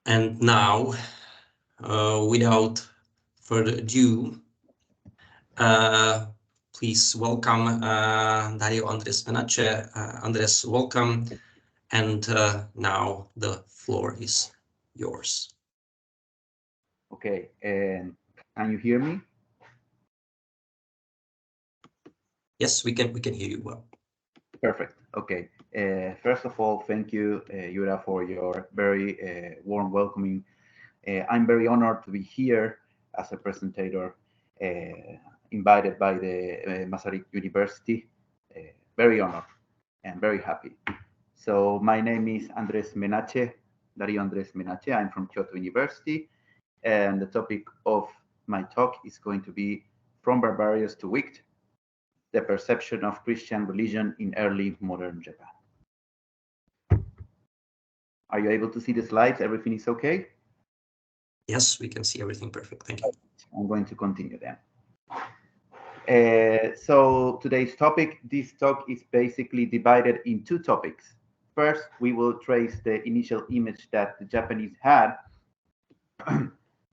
And now, without further ado, uh, please welcome Dario Andres Menache. Andres, welcome. And now the floor is yours. Okay, and can you hear me? Yes, we can hear you well. Perfect. Okay. First of all, thank you, Yura, for your very warm welcoming. I'm very honored to be here as a presenter, invited by the Masaryk University. Very honored and very happy. So my name is Andres Menache, Dario Andres Menache. I'm from Kyoto University, and the topic of my talk is going to be From Barbarians to Wicked, the perception of Christian religion in early modern Japan. Are you able to see the slides? Everything is okay? Yes, we can see everything perfect. Thank you. I'm going to continue then. So today's topic, this talk is basically divided in two topics. First, we will trace the initial image that the Japanese had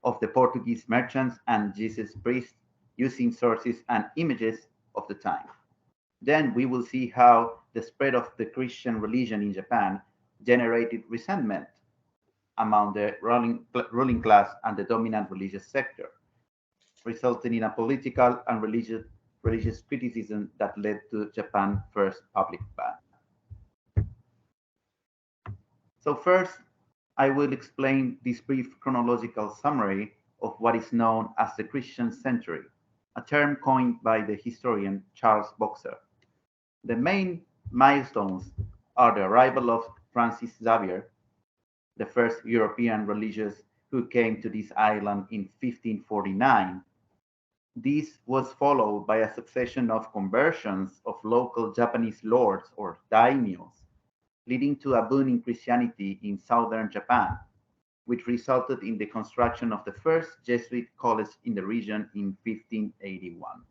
of the Portuguese merchants and Jesus priests using sources and images of the time. Then we will see how the spread of the Christian religion in Japan generated resentment among the ruling class and the dominant religious sector, resulting in a political and religious criticism that led to Japan's first public ban. So first, I will explain this brief chronological summary of what is known as the Christian century, a term coined by the historian Charles Boxer. The main milestones are the arrival of Francis Xavier, the first European religious who came to this island in 1549. This was followed by a succession of conversions of local Japanese lords or daimyos, leading to a boom in Christianity in southern Japan, which resulted in the construction of the first Jesuit college in the region in 1581.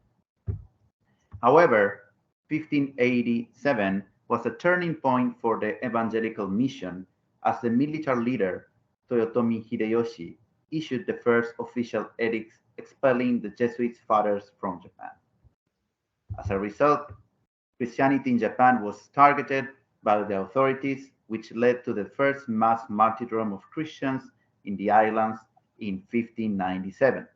However, 1587 was a turning point for the evangelical mission as the military leader Toyotomi Hideyoshi issued the first official edicts expelling the Jesuit fathers from Japan. As a result, Christianity in Japan was targeted by the authorities, which led to the first mass martyrdom of Christians in the islands in 1597.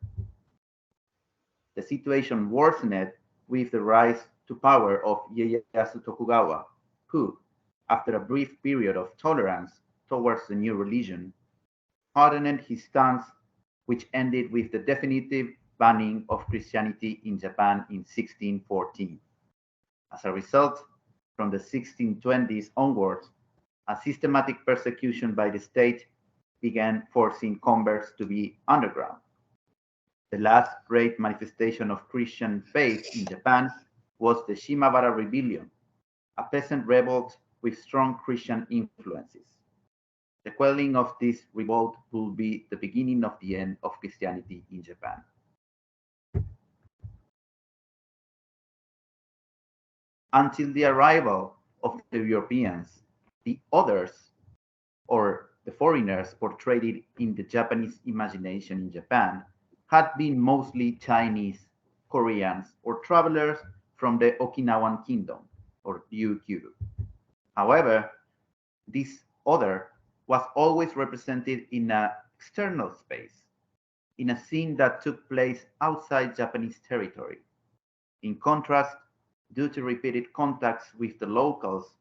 The situation worsened with the rise to power of Ieyasu Tokugawa, who, after a brief period of tolerance towards the new religion, hardened his stance, which ended with the definitive banning of Christianity in Japan in 1614. As a result, from the 1620s onwards, a systematic persecution by the state began forcing converts to be underground. The last great manifestation of Christian faith in Japan was the Shimabara Rebellion, a peasant revolt with strong Christian influences. The quelling of this revolt would be the beginning of the end of Christianity in Japan. Until the arrival of the Europeans, the others, or the foreigners portrayed in the Japanese imagination in Japan, had been mostly Chinese, Koreans, or travelers from the Okinawan Kingdom, or Ryukyu. However, this other was always represented in an external space, in a scene that took place outside Japanese territory. In contrast, due to repeated contacts with the locals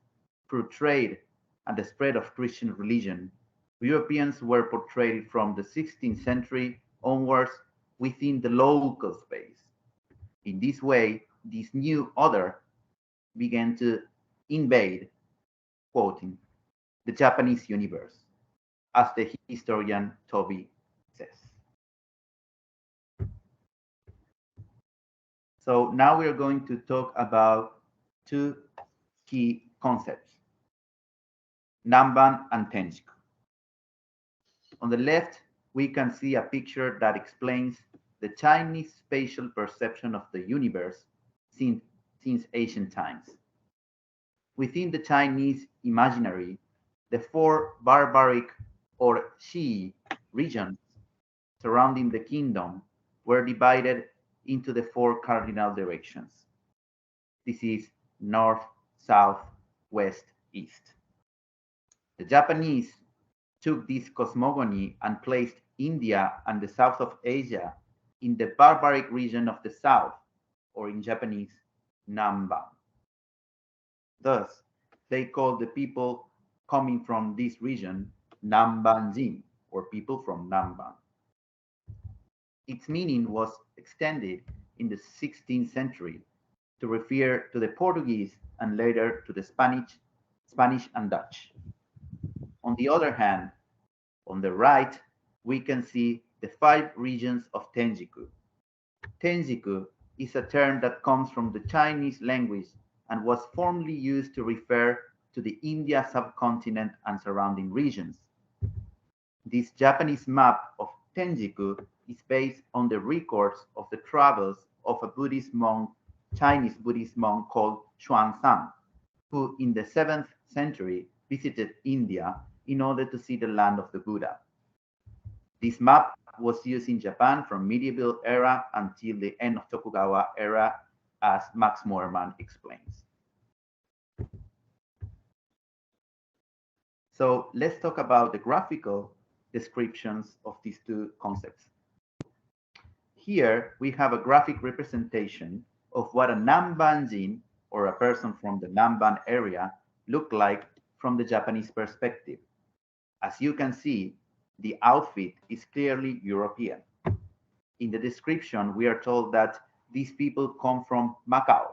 through trade and the spread of Christian religion, Europeans were portrayed from the 16th century onwards within the local space. In this way, this new order began to invade, quoting, the Japanese universe, as the historian Toby says. So now we are going to talk about two key concepts, Namban and Tenjiku. On the left, we can see a picture that explains the Chinese spatial perception of the universe since ancient times. Within the Chinese imaginary, the four barbaric or Shi regions surrounding the kingdom were divided into the four cardinal directions. This is north, south, west, east. The Japanese took this cosmogony and placed India and the south of Asia in the barbaric region of the south, or in Japanese, Namban. Thus, they called the people coming from this region Nambanjin, or people from Namban. Its meaning was extended in the 16th century to refer to the Portuguese and later to the Spanish and Dutch. On the other hand, on the right, we can see the five regions of Tenjiku. Tenjiku is a term that comes from the Chinese language and was formerly used to refer to the India subcontinent and surrounding regions. This Japanese map of Tenjiku is based on the records of the travels of a Buddhist monk, Chinese Buddhist monk called Xuanzang, who in the 7th century visited India in order to see the land of the Buddha. This map was used in Japan from medieval era until the end of Tokugawa era, as Max Moerman explains. So let's talk about the graphical descriptions of these two concepts. Here we have a graphic representation of what a Nambanjin, or a person from the Namban area, looked like from the Japanese perspective. As you can see, the outfit is clearly European. In the description, we are told that these people come from Macau,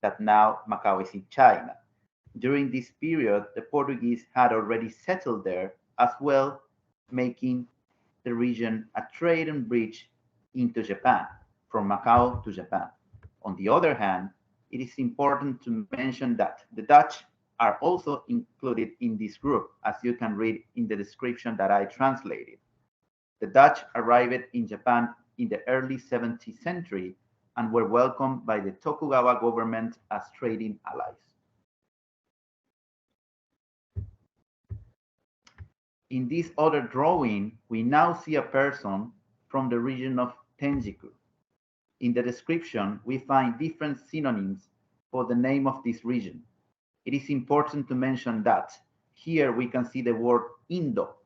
that now Macau is in China. During this period, the Portuguese had already settled there as well, making the region a trading bridge into Japan, from Macau to Japan. On the other hand, it is important to mention that the Dutch are also included in this group, as you can read in the description that I translated. The Dutch arrived in Japan in the early 17th century and were welcomed by the Tokugawa government as trading allies. In this other drawing, we now see a person from the region of Tenjiku. In the description, we find different synonyms for the name of this region. It is important to mention that here we can see the word Indo,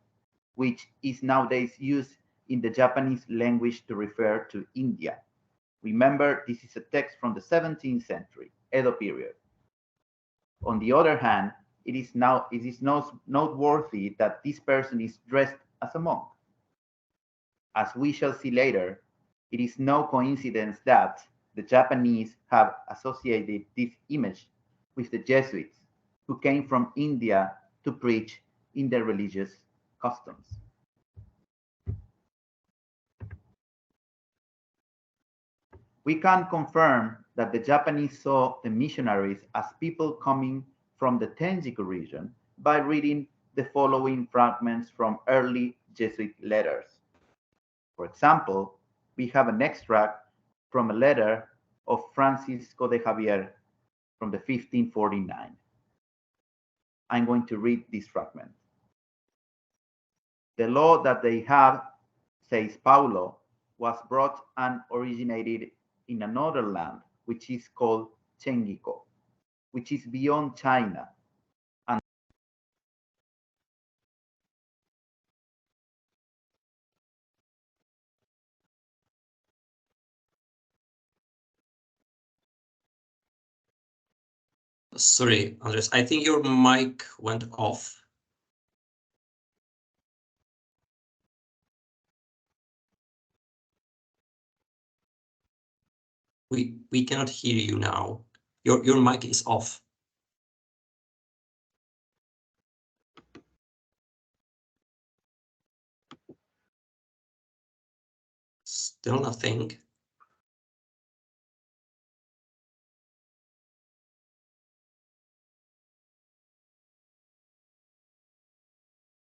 which is nowadays used in the Japanese language to refer to India. Remember, this is a text from the 17th century, Edo period. On the other hand, it is noteworthy that this person is dressed as a monk. As we shall see later, it is no coincidence that the Japanese have associated this image with the Jesuits, who came from India to preach in their religious customs. We can confirm that the Japanese saw the missionaries as people coming from the Tenjiku region by reading the following fragments from early Jesuit letters. For example, we have an extract from a letter of Francisco de Javier from the 1549. I'm going to read this fragment. The law that they have, says Paulo, was brought and originated in another land, which is called Chengiko, which is beyond China. And Sorry, Andres, I think your mic went off. We cannot hear you now. Your mic is off. Still nothing.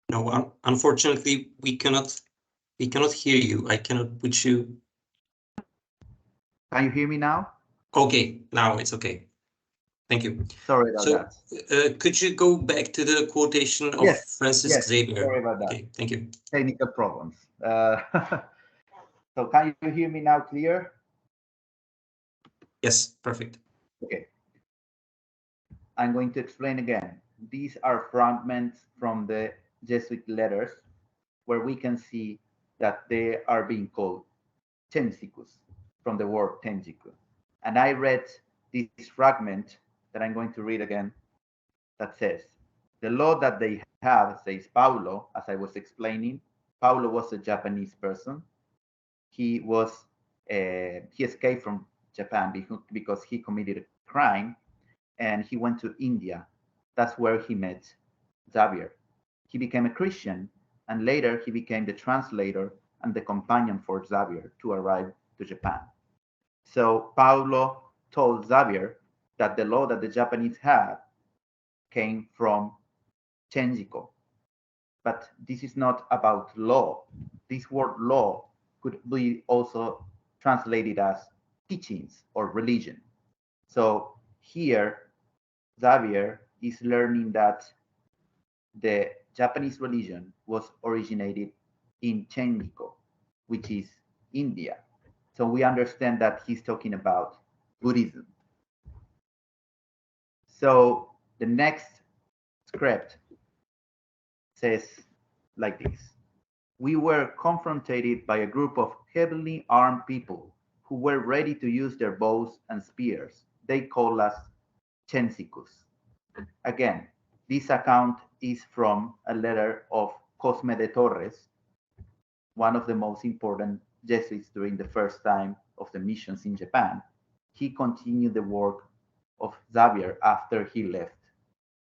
No, unfortunately, we cannot hear you. I cannot put you. can you hear me now? Okay, now it's okay. Thank you. Sorry about So, that. could you go back to the quotation of Yes, Francis yes, Xavier? sorry about that. Okay, thank you. Technical problems. So can you hear me now clear? Yes, perfect. Okay. I'm going to explain again. These are fragments from the Jesuit letters where we can see that they are being called tenjikus from the word tenjiku. And I read this fragment that I'm going to read again that says, the law that they have, says Paulo, as I was explaining. Paulo was a Japanese person. He escaped from Japan because he committed a crime, and he went to India. That's where he met Xavier. He became a Christian, and later he became the translator and the companion for Xavier to arrive to Japan. So Paulo told Xavier that the law that the Japanese had came from Chenjiko. But this is not about law. This word law could be also translated as teachings or religion. So here, Xavier is learning that the Japanese religion was originated in Chenjiko, which is India. So we understand that he's talking about Buddhism. So the next script says like this. We were confronted by a group of heavily armed people who were ready to use their bows and spears. They called us Chensikus. Again, this account is from a letter of Cosme de Torres, one of the most important Jesuits during the first time of the missions in Japan. He continued the work of Xavier after he left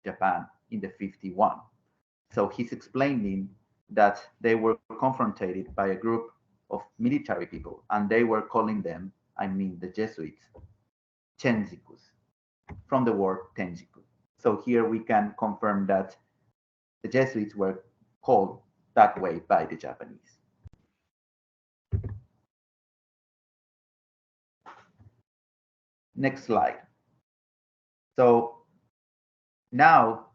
Japan in the 51. So he's explaining that they were confronted by a group of military people, and they were calling them, I mean the Jesuits, Chenjikus, from the word Tenjiku. So here we can confirm that the Jesuits were called that way by the Japanese. Next slide. So now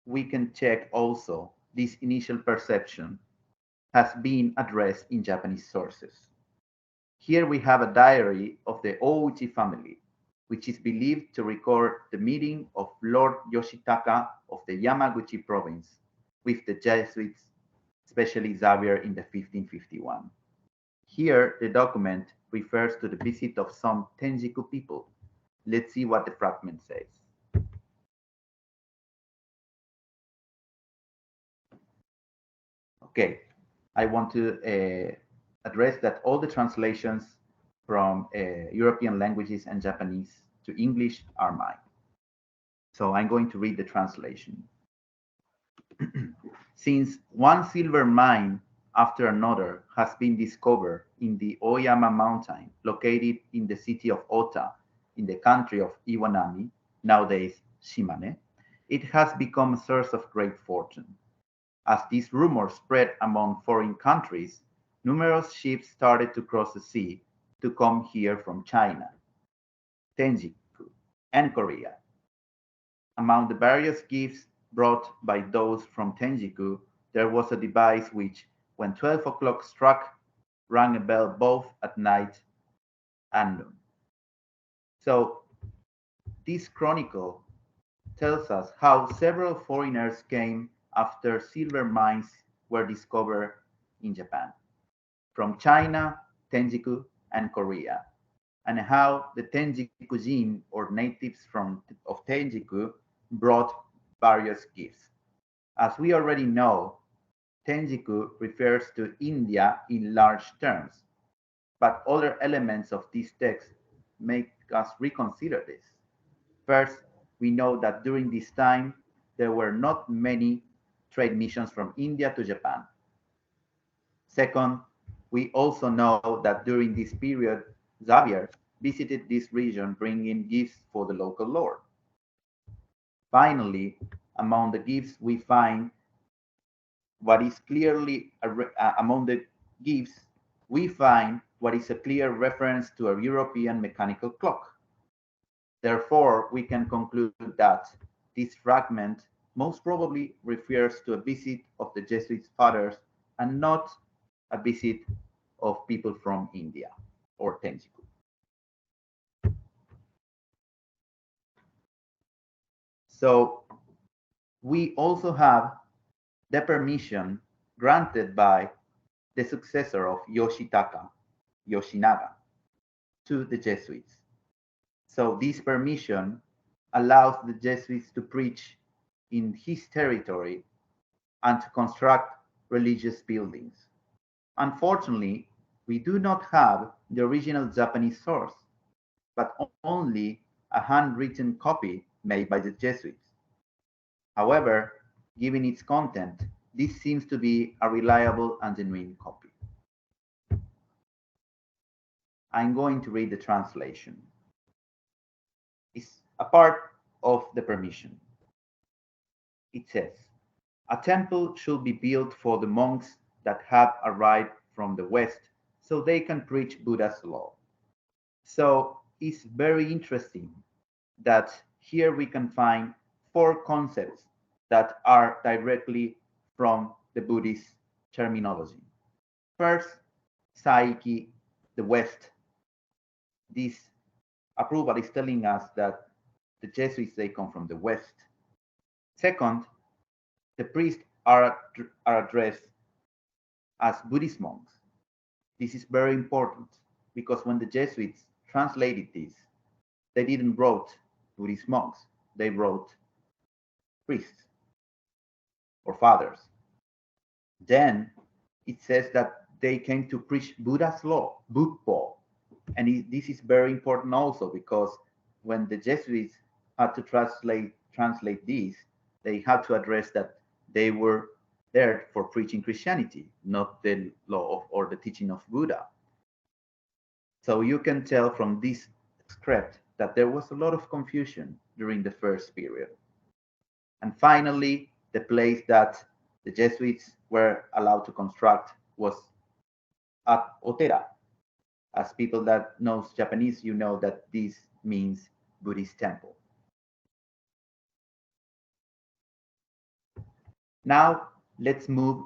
we can check also this initial perception has been addressed in Japanese sources. Here we have a diary of the Ouchi family, which is believed to record the meeting of Lord Yoshitaka of the Yamaguchi province with the Jesuits, especially Xavier in the 1551. Here, the document refers to the visit of some Tenjiku people. Let's see what the fragment says. Okay, I want to address that all the translations from European languages and Japanese to English are mine. So I'm going to read the translation. Since one silver mine after another has been discovered in the Oyama mountain, located in the city of Ota, in the country of Iwanami, nowadays Shimane, it has become a source of great fortune. As this rumor spread among foreign countries, numerous ships started to cross the sea to come here from China, Tenjiku, and Korea. Among the various gifts brought by those from Tenjiku, there was a device which, when 12 o'clock struck, rang a bell both at night and noon. So this chronicle tells us how several foreigners came after silver mines were discovered in Japan, from China, Tenjiku, and Korea, and how the Tenjikujin, or natives of Tenjiku, brought various gifts. As we already know, Tenjiku refers to India in large terms, but other elements of this text make us reconsider this. First, we know that during this time, there were not many trade missions from India to Japan. Second, we also know that during this period, Xavier visited this region bringing gifts for the local lord. Finally, among the gifts we find what is clearly among the gifts we find what is a clear reference to a European mechanical clock. Therefore, we can conclude that this fragment most probably refers to a visit of the Jesuit fathers and not a visit of people from India or Tenjiku. So we also have the permission granted by the successor of Yoshitaka, Yoshinaga, to the Jesuits. So this permission allows the Jesuits to preach in his territory and to construct religious buildings. Unfortunately, we do not have the original Japanese source, but only a handwritten copy made by the Jesuits. However, given its content, this seems to be a reliable and genuine copy. I'm going to read the translation. It's a part of the permission. It says, a temple should be built for the monks that have arrived from the West so they can preach Buddha's law. So it's very interesting that here we can find four concepts that are directly from the Buddhist terminology. First, Saiki, the West. This approval is telling us that the Jesuits, they come from the West. Second, the priests are addressed as Buddhist monks. This is very important because when the Jesuits translated this, they didn't wrote Buddhist monks, they wrote priests or fathers. Then it says that they came to preach Buddha's law, Bukpo. And this is very important also because when the Jesuits had to translate this, they had to address that they were there for preaching Christianity, not the law of, or the teaching of Buddha. So you can tell from this script that there was a lot of confusion during the first period. And finally, the place that the Jesuits were allowed to construct was at Otera. As people that knows Japanese, you know that this means Buddhist temple. Now let's move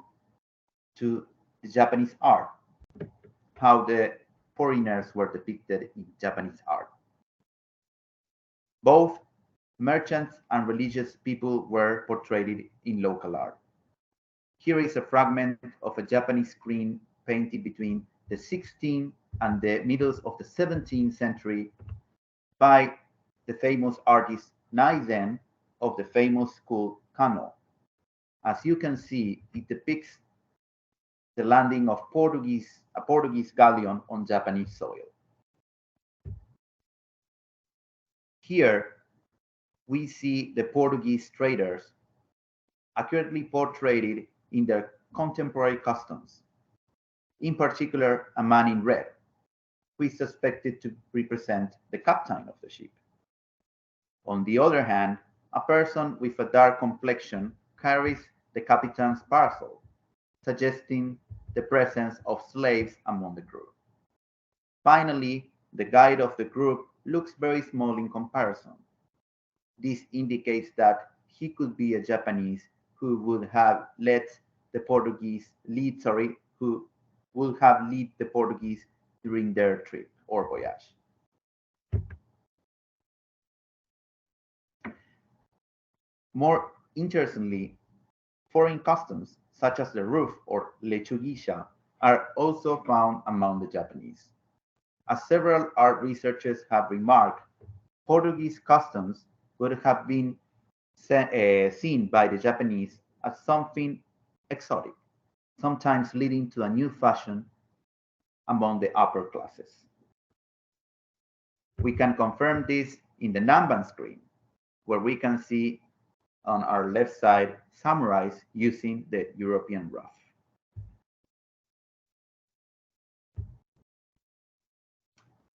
to the Japanese art, how the foreigners were depicted in Japanese art. Both merchants and religious people were portrayed in local art. Here is a fragment of a Japanese screen painted between the 16th and the middle of the 17th century by the famous artist Naizen of the famous school Kano. As you can see, it depicts the landing of a Portuguese galleon on Japanese soil. Here, we see the Portuguese traders accurately portrayed in their contemporary customs. In particular, a man in red, who is suspected to represent the captain of the ship. On the other hand, a person with a dark complexion carries the captain's parcel, suggesting the presence of slaves among the group. Finally, the guide of the group looks very small in comparison. This indicates that he could be a Japanese who would have led the Portuguese who would have led the Portuguese during their trip or voyage. More interestingly, foreign customs such as the roof or lechugisha are also found among the Japanese. As several art researchers have remarked, Portuguese customs would have been seen by the Japanese as something exotic, sometimes leading to a new fashion among the upper classes. We can confirm this in the Namban screen, where we can see on our left side samurais using the European ruff.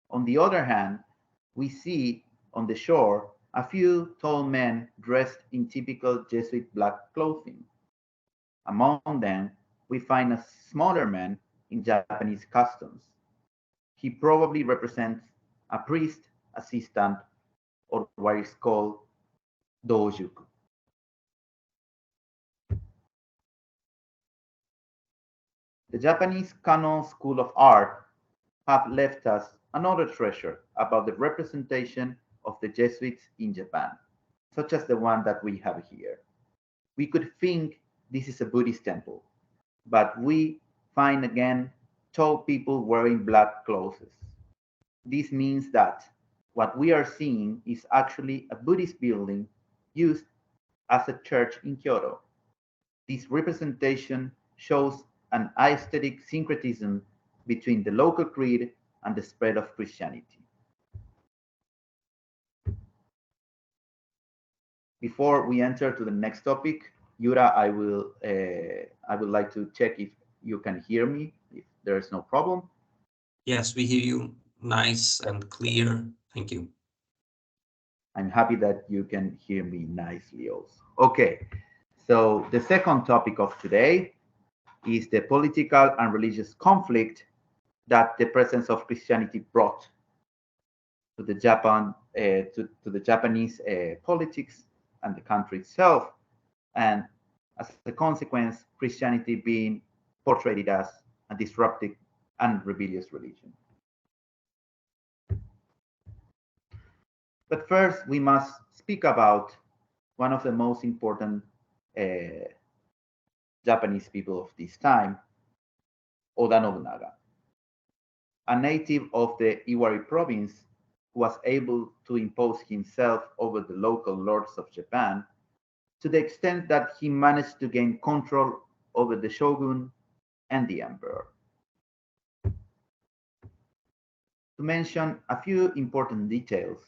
On the other hand, we see on the shore a few tall men dressed in typical Jesuit black clothing. Among them, we find a smaller man in Japanese customs. He probably represents a priest, assistant, or what is called dojuku. The Japanese Canon School of Art have left us another treasure about the representation of the Jesuits in Japan, such as the one that we have here. We could think this is a Buddhist temple, but we find again tall people wearing black clothes. This means that what we are seeing is actually a Buddhist building used as a church in Kyoto. This representation shows an aesthetic syncretism between the local creed and the spread of Christianity. Before we enter to the next topic, Yura, I would like to check if you can hear me, if there is no problem. Yes, we hear you nice and clear. Thank you. I'm happy that you can hear me nicely also. Okay, so the second topic of today is the political and religious conflict that the presence of Christianity brought to the to the Japanese politics and the country itself, and as a consequence, Christianity being portrayed as a disruptive and rebellious religion. But first, we must speak about one of the most important uh, Japanese people of this time, Oda Nobunaga, a native of the Iwari province who was able to impose himself over the local lords of Japan to the extent that he managed to gain control over the shogun and the emperor. To mention a few important details,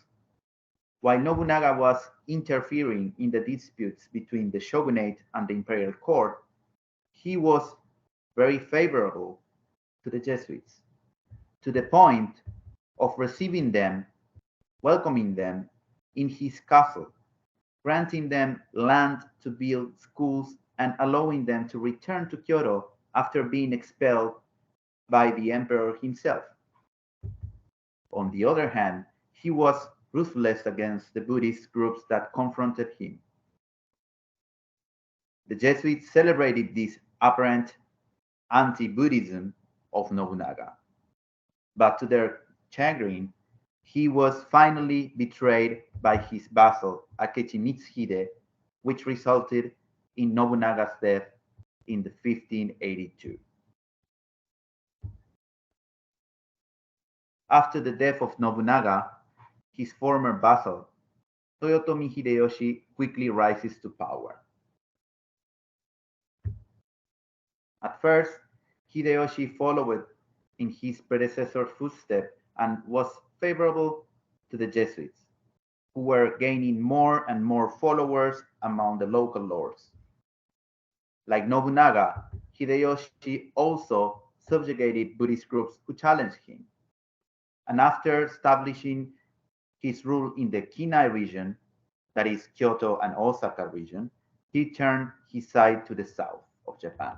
while Nobunaga was interfering in the disputes between the shogunate and the imperial court, he was very favorable to the Jesuits, to the point of receiving them, welcoming them in his castle, granting them land to build schools, and allowing them to return to Kyoto after being expelled by the emperor himself. On the other hand, he was ruthless against the Buddhist groups that confronted him. The Jesuits celebrated this apparent anti-Buddhism of Nobunaga, but to their chagrin, he was finally betrayed by his vassal Akechi Mitsuhide, which resulted in Nobunaga's death in the 1582. After the death of Nobunaga, his former vassal, Toyotomi Hideyoshi, quickly rises to power. At first, Hideyoshi followed in his predecessor's footsteps and was favorable to the Jesuits, who were gaining more and more followers among the local lords. Like Nobunaga, Hideyoshi also subjugated Buddhist groups who challenged him. And after establishing his rule in the Kinai region, that is Kyoto and Osaka region, he turned his side to the south of Japan.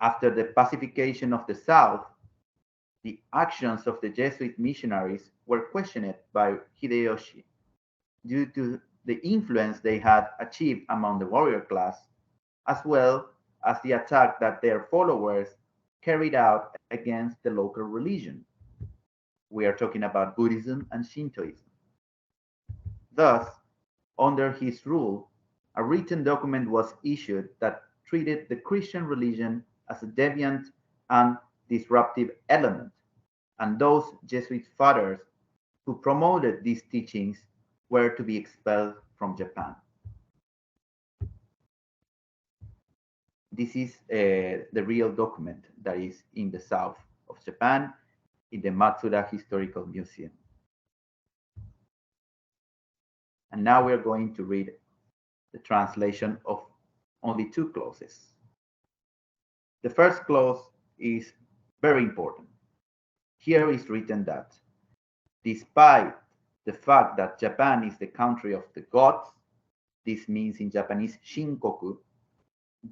After the pacification of the south, the actions of the Jesuit missionaries were questioned by Hideyoshi due to the influence they had achieved among the warrior class, as well as the attack that their followers carried out against the local religion. We are talking about Buddhism and Shintoism. Thus, under his rule, a written document was issued that treated the Christian religion as a deviant and disruptive element, and those Jesuit fathers who promoted these teachings were to be expelled from Japan. This is the real document that is in the south of Japan in the Matsuda Historical Museum. And now we're going to read the translation of only two clauses. The first clause is very important. Here is written that despite the fact that Japan is the country of the gods, this means in Japanese Shinkoku,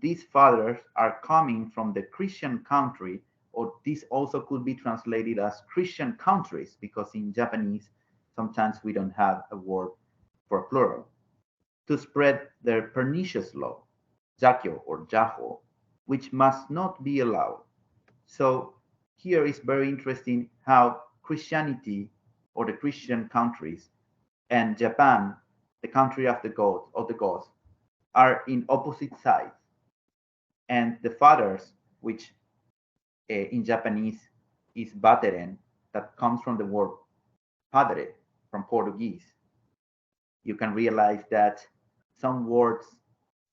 these fathers are coming from the Christian country, or this also could be translated as Christian countries, because in Japanese sometimes we don't have a word for plural, to spread their pernicious law, jakyo or jaho, which must not be allowed. So here is very interesting how Christianity or the Christian countries and Japan, the country of the gods, are in opposite sides. And the fathers, which in Japanese is bateren, that comes from the word padre from Portuguese. You can realize that some words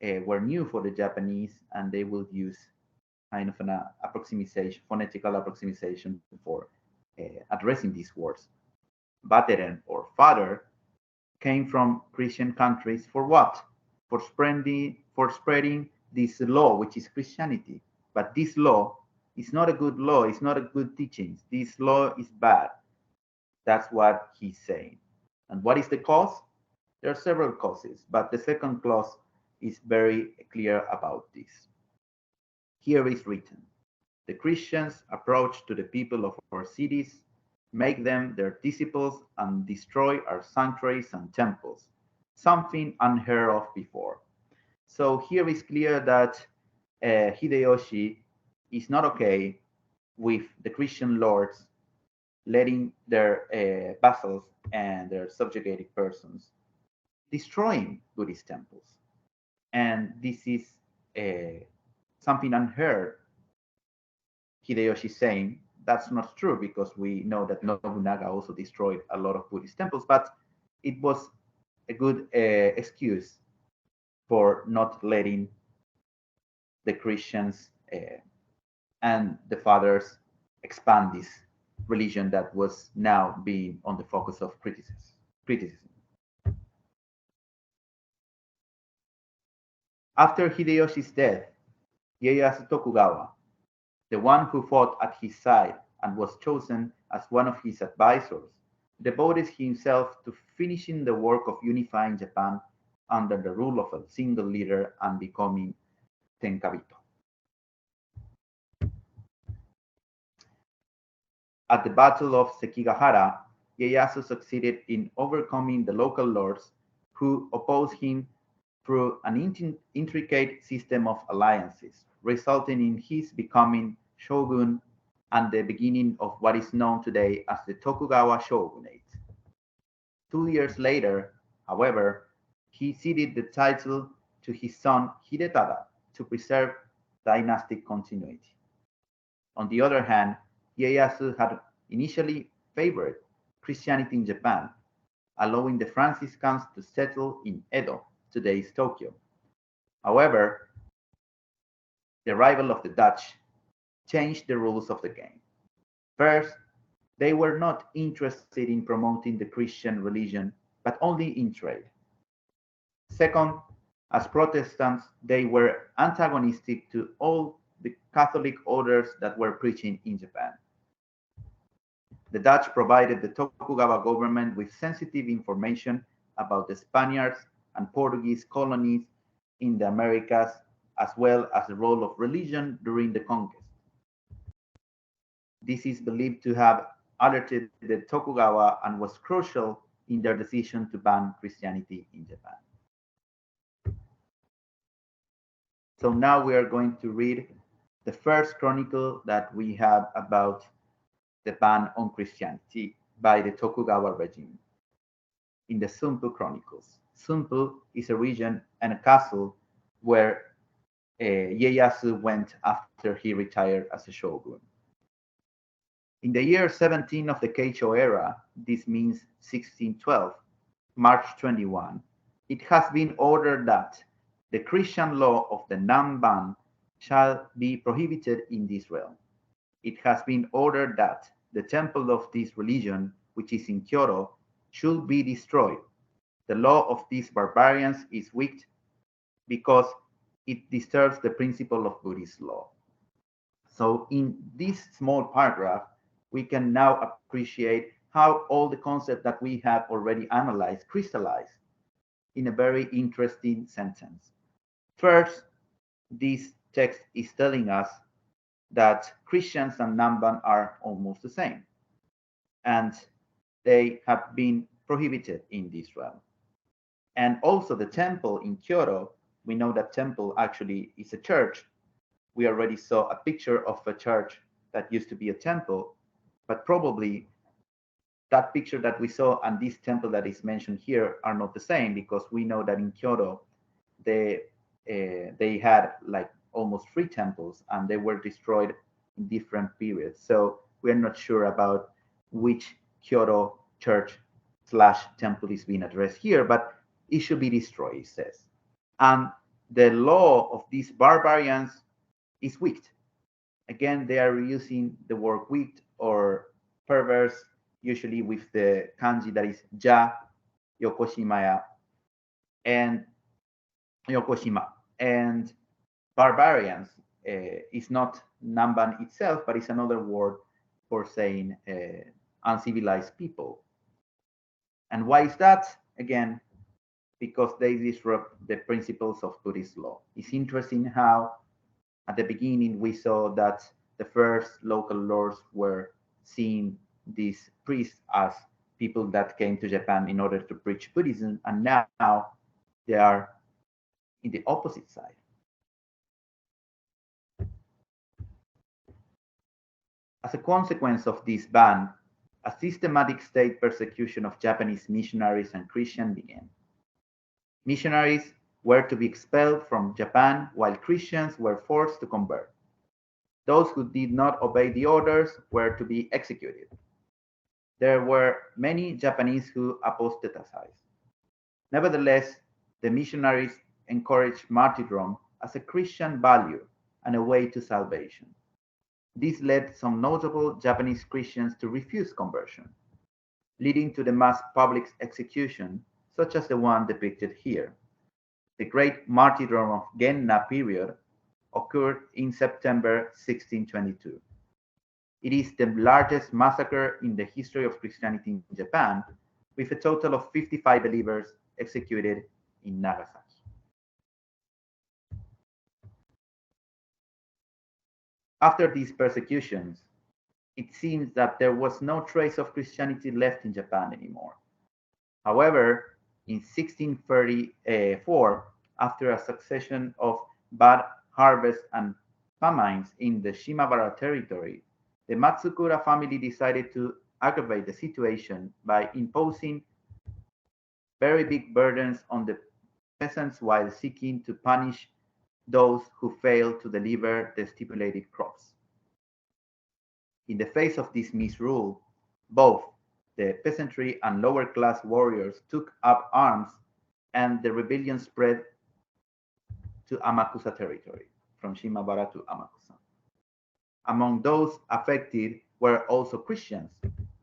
were new for the Japanese, and they will use kind of an approximation, phonetical approximation for addressing these words. Bateren or father came from Christian countries for what? For spreading this law, which is Christianity. But this law is not a good law. It's not a good teaching. This law is bad. That's what he's saying. And what is the cause? There are several causes, but the second clause is very clear about this. Here is written, the Christians approach to the people of our cities, make them their disciples, and destroy our sanctuaries and temples, something unheard of before. So here is clear that Hideyoshi is not okay with the Christian lords letting their vassals and their subjugated persons destroying Buddhist temples. And this is something unheard. Hideyoshi saying that's not true because we know that Nobunaga also destroyed a lot of Buddhist temples, but it was a good excuse for not letting the Christians and the fathers expand this religion that was now being on the focus of criticism. After Hideyoshi's death, Ieyasu Tokugawa, the one who fought at his side and was chosen as one of his advisors, devoted himself to finishing the work of unifying Japan under the rule of a single leader and becoming Tenkabito. At the Battle of Sekigahara, Ieyasu succeeded in overcoming the local lords who opposed him through an intricate system of alliances, resulting in his becoming shogun and the beginning of what is known today as the Tokugawa shogunate. 2 years later, however, he ceded the title to his son Hidetada to preserve dynastic continuity. On the other hand, Ieyasu had initially favored Christianity in Japan, allowing the Franciscans to settle in Edo, today's Tokyo. However, the arrival of the Dutch changed the rules of the game. First, they were not interested in promoting the Christian religion, but only in trade. Second, as Protestants, they were antagonistic to all the Catholic orders that were preaching in Japan. The Dutch provided the Tokugawa government with sensitive information about the Spaniards and Portuguese colonies in the Americas, as well as the role of religion during the conquest. This is believed to have alerted the Tokugawa and was crucial in their decision to ban Christianity in Japan. So now we are going to read the first chronicle that we have about the ban on Christianity by the Tokugawa regime in the Sumpu Chronicles. Sumpu is a region and a castle where Ieyasu went after he retired as a shogun. In the year 17 of the Keicho era, this means 1612, March 21, it has been ordered that the Christian law of the Namban shall be prohibited in this realm. It has been ordered that the temple of this religion, which is in Kyoto, should be destroyed. The law of these barbarians is weak because it disturbs the principle of Buddhist law. So in this small paragraph, we can now appreciate how all the concepts that we have already analyzed crystallize in a very interesting sentence. First, this text is telling us that Christians and Namban are almost the same. And they have been prohibited in this realm. And also the temple in Kyoto, we know that temple actually is a church. We already saw a picture of a church that used to be a temple, but probably that picture that we saw and this temple that is mentioned here are not the same, because we know that in Kyoto they had like almost 3 temples and they were destroyed in different periods. So we're not sure about which Kyoto church slash temple is being addressed here, but it should be destroyed, it says. And the law of these barbarians is wicked. Again, they are using the word wicked or perverse, usually with the kanji that is ja, yokoshimaya, and yokoshima. And barbarians is not Namban itself, but it's another word for saying uncivilized people. And why is that? Again, because they disrupt the principles of Buddhist law. It's interesting how at the beginning we saw that the first local lords were seeing these priests as people that came to Japan in order to preach Buddhism, and now they are in the opposite side. As a consequence of this ban, a systematic state persecution of Japanese missionaries and Christians began. Missionaries were to be expelled from Japan, while Christians were forced to convert. Those who did not obey the orders were to be executed. There were many Japanese who apostatized. Nevertheless, the missionaries encouraged martyrdom as a Christian value and a way to salvation. This led some notable Japanese Christians to refuse conversion, leading to the mass public execution, such as the one depicted here. The Great Martyrdom of Genna period occurred in September 1622. It is the largest massacre in the history of Christianity in Japan, with a total of 55 believers executed in Nagasaki. After these persecutions, it seems that there was no trace of Christianity left in Japan anymore. However, in 1634, after a succession of bad harvests and famines in the Shimabara territory, the Matsukura family decided to aggravate the situation by imposing very big burdens on the peasants while seeking to punish those who failed to deliver the stipulated crops. In the face of this misrule, both the peasantry and lower class warriors took up arms, and the rebellion spread to Amakusa territory, from Shimabara to Amakusa. Among those affected were also Christians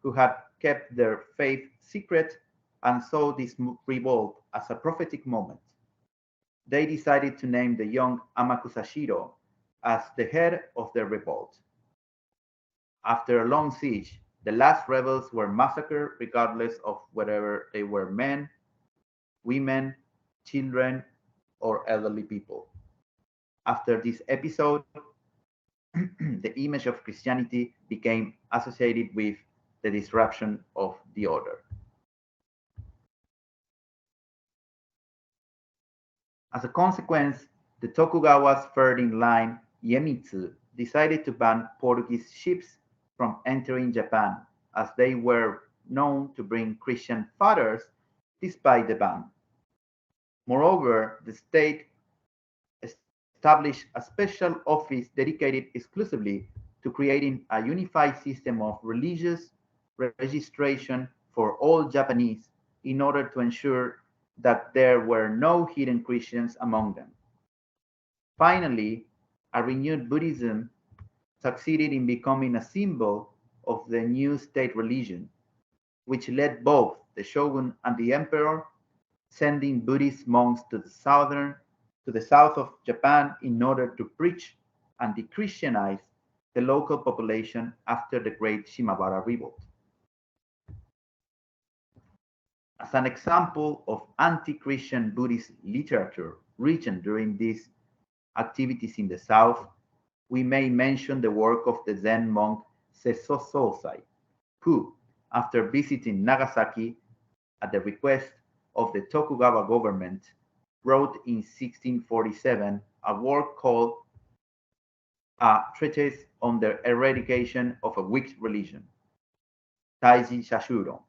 who had kept their faith secret and saw this revolt as a prophetic moment. They decided to name the young Amakusa Shiro as the head of the revolt. After a long siege, the last rebels were massacred regardless of whether they were men, women, children, or elderly people. After this episode, the image of Christianity became associated with the disruption of the order. As a consequence, the Tokugawa's third-in line, Iemitsu, decided to ban Portuguese ships from entering Japan, as they were known to bring Christian fathers despite the ban. Moreover, the state established a special office dedicated exclusively to creating a unified system of religious registration for all Japanese in order to ensure that there were no hidden Christians among them. Finally, a renewed Buddhism succeeded in becoming a symbol of the new state religion, which led both the shogun and the emperor sending Buddhist monks to the south of Japan in order to preach and de-Christianize the local population after the Great Shimabara Revolt. As an example of anti-Christian Buddhist literature written during these activities in the south, we may mention the work of the Zen monk Sessososai, who, after visiting Nagasaki, at the request of the Tokugawa government, wrote in 1647 a work called A Treatise on the Eradication of a Weak Religion, Taiji Shashuro.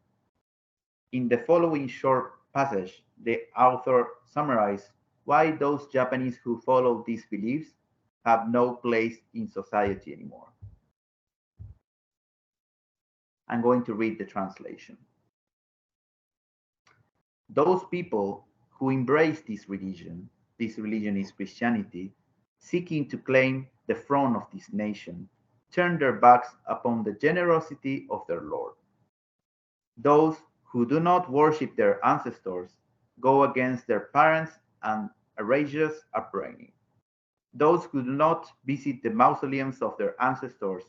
In the following short passage, the author summarized why those Japanese who follow these beliefs have no place in society anymore. I'm going to read the translation. Those people who embrace this religion is Christianity, seeking to claim the throne of this nation, turn their backs upon the generosity of their Lord. Those who do not worship their ancestors go against their parents and outrageous upbringing. Those who do not visit the mausoleums of their ancestors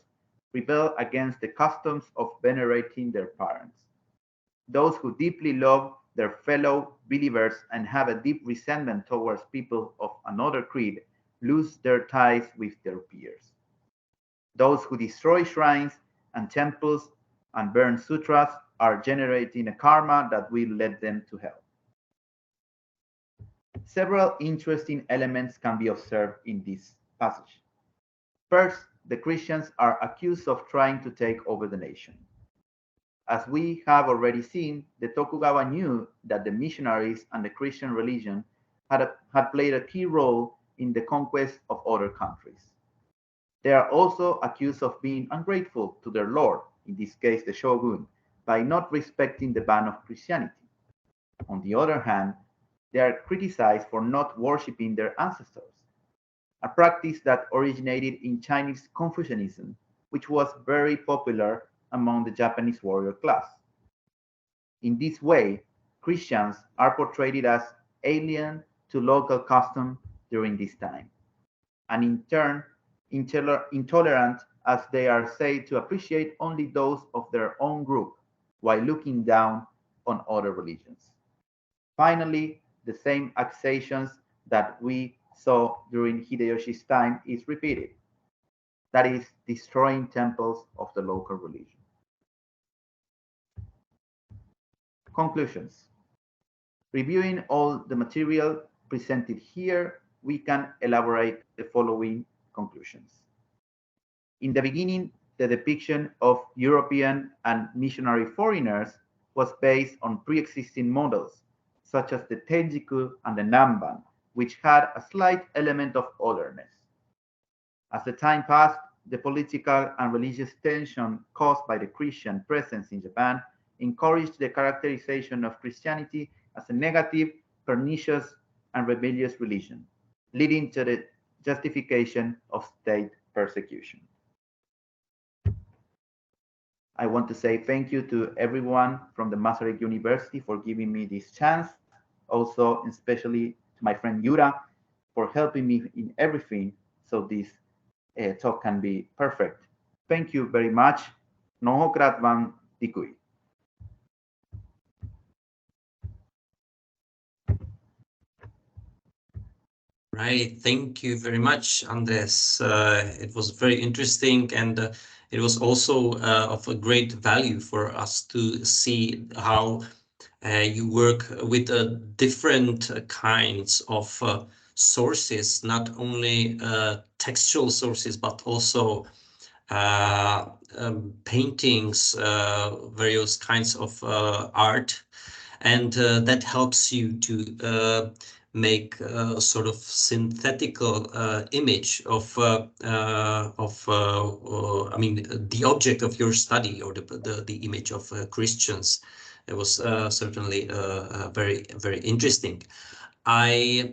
rebel against the customs of venerating their parents. Those who deeply love their fellow believers and have a deep resentment towards people of another creed lose their ties with their peers. Those who destroy shrines and temples and burn sutras are generating a karma that will lead them to hell. Several interesting elements can be observed in this passage. First, the Christians are accused of trying to take over the nation. As we have already seen, the Tokugawa knew that the missionaries and the Christian religion had played a key role in the conquest of other countries. They are also accused of being ungrateful to their lord, in this case the shogun, by not respecting the ban of Christianity. On the other hand, they are criticized for not worshipping their ancestors, a practice that originated in Chinese Confucianism, which was very popular among the Japanese warrior class. In this way, Christians are portrayed as alien to local custom during this time, and in turn, intolerant as they are said to appreciate only those of their own group, while looking down on other religions. Finally, the same accusations that we saw during Hideyoshi's time is repeated. That is, destroying temples of the local religion. Conclusions. Reviewing all the material presented here, we can elaborate the following conclusions. In the beginning, the depiction of European and missionary foreigners was based on pre-existing models, such as the Tenjiku and the Namban, which had a slight element of otherness. As the time passed, the political and religious tension caused by the Christian presence in Japan encouraged the characterization of Christianity as a negative, pernicious, and rebellious religion, leading to the justification of state persecution. I want to say thank you to everyone from the Masaryk University for giving me this chance. Also, especially to my friend Yura for helping me in everything so this talk can be perfect. Thank you very much. Mnohokrát vám děkuji. Right, thank you very much, Andres. It was very interesting, and it was also of a great value for us to see how you work with different kinds of sources, not only textual sources, but also paintings, various kinds of art, and that helps you to make a sort of synthetical image of I mean, the object of your study, or the image of Christians. It was certainly very interesting. I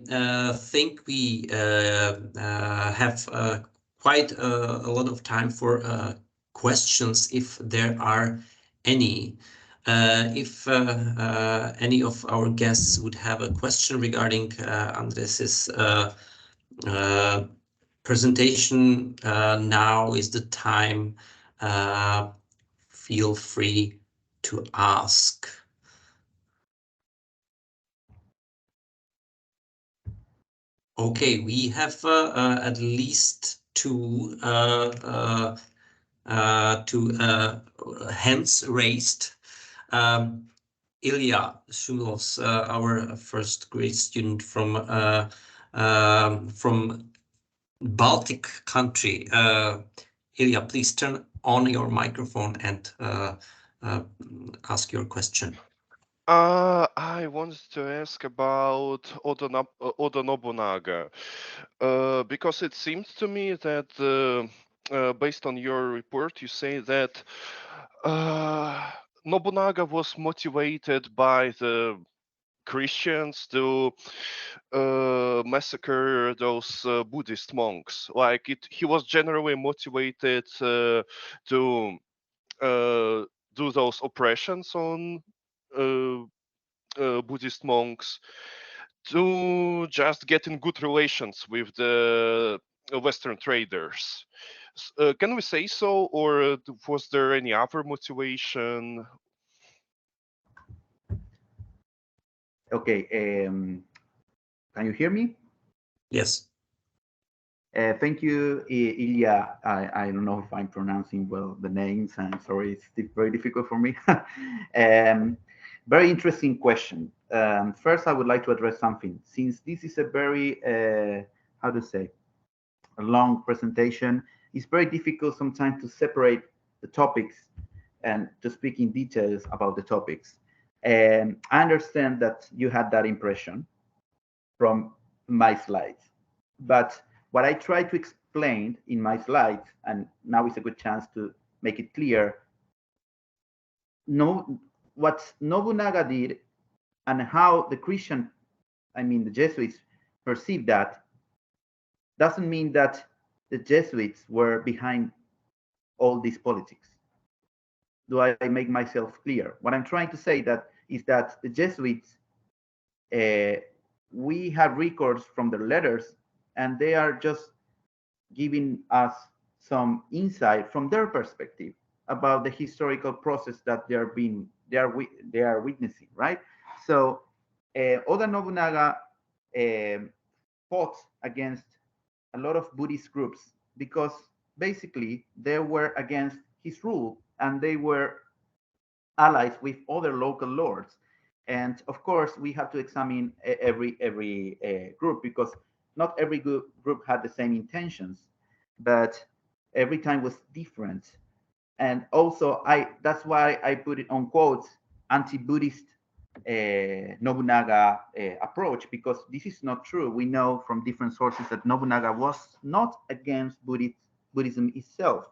think we have quite a lot of time for questions, if there are any. If any of our guests would have a question regarding Andres's presentation, now is the time. Feel free to ask. Okay, we have at least two hands raised. Ilya Shumlov's our first great student from Baltic country. Ilya, please turn on your microphone and ask your question. I wanted to ask about Oda Nobunaga, because it seems to me that based on your report, you say that Nobunaga was motivated by the Christians to massacre those Buddhist monks. Like he was generally motivated to do those oppressions on uh, Buddhist monks, to just get in good relations with the Western traders. Can we say so, or was there any other motivation? Okay, can you hear me? Yes. Thank you, Ilya. I don't know if I'm pronouncing well the names. I'm sorry, it's very difficult for me. Very interesting question. First, I would like to address something. Since this is a very, how to say, a long presentation, it's very difficult sometimes to separate the topics and to speak in details about the topics. And I understand that you had that impression from my slides. But what I try to explain in my slides, and now is a good chance to make it clear, no, what Nobunaga did and how the Christian, I mean the Jesuits, perceived that doesn't mean that the Jesuits were behind all this politics. Do I make myself clear? What I'm trying to say that is that the Jesuits, we have records from their letters, and they are just giving us some insight from their perspective about the historical process that they are witnessing, right? So Oda Nobunaga fought against a lot of Buddhist groups because basically they were against his rule and they were allies with other local lords. And of course, we have to examine every group because not every group had the same intentions, but every time was different. And also, that's why I put it on quotes anti-Buddhist Nobunaga approach, because this is not true. We know from different sources that Nobunaga was not against Buddhism itself.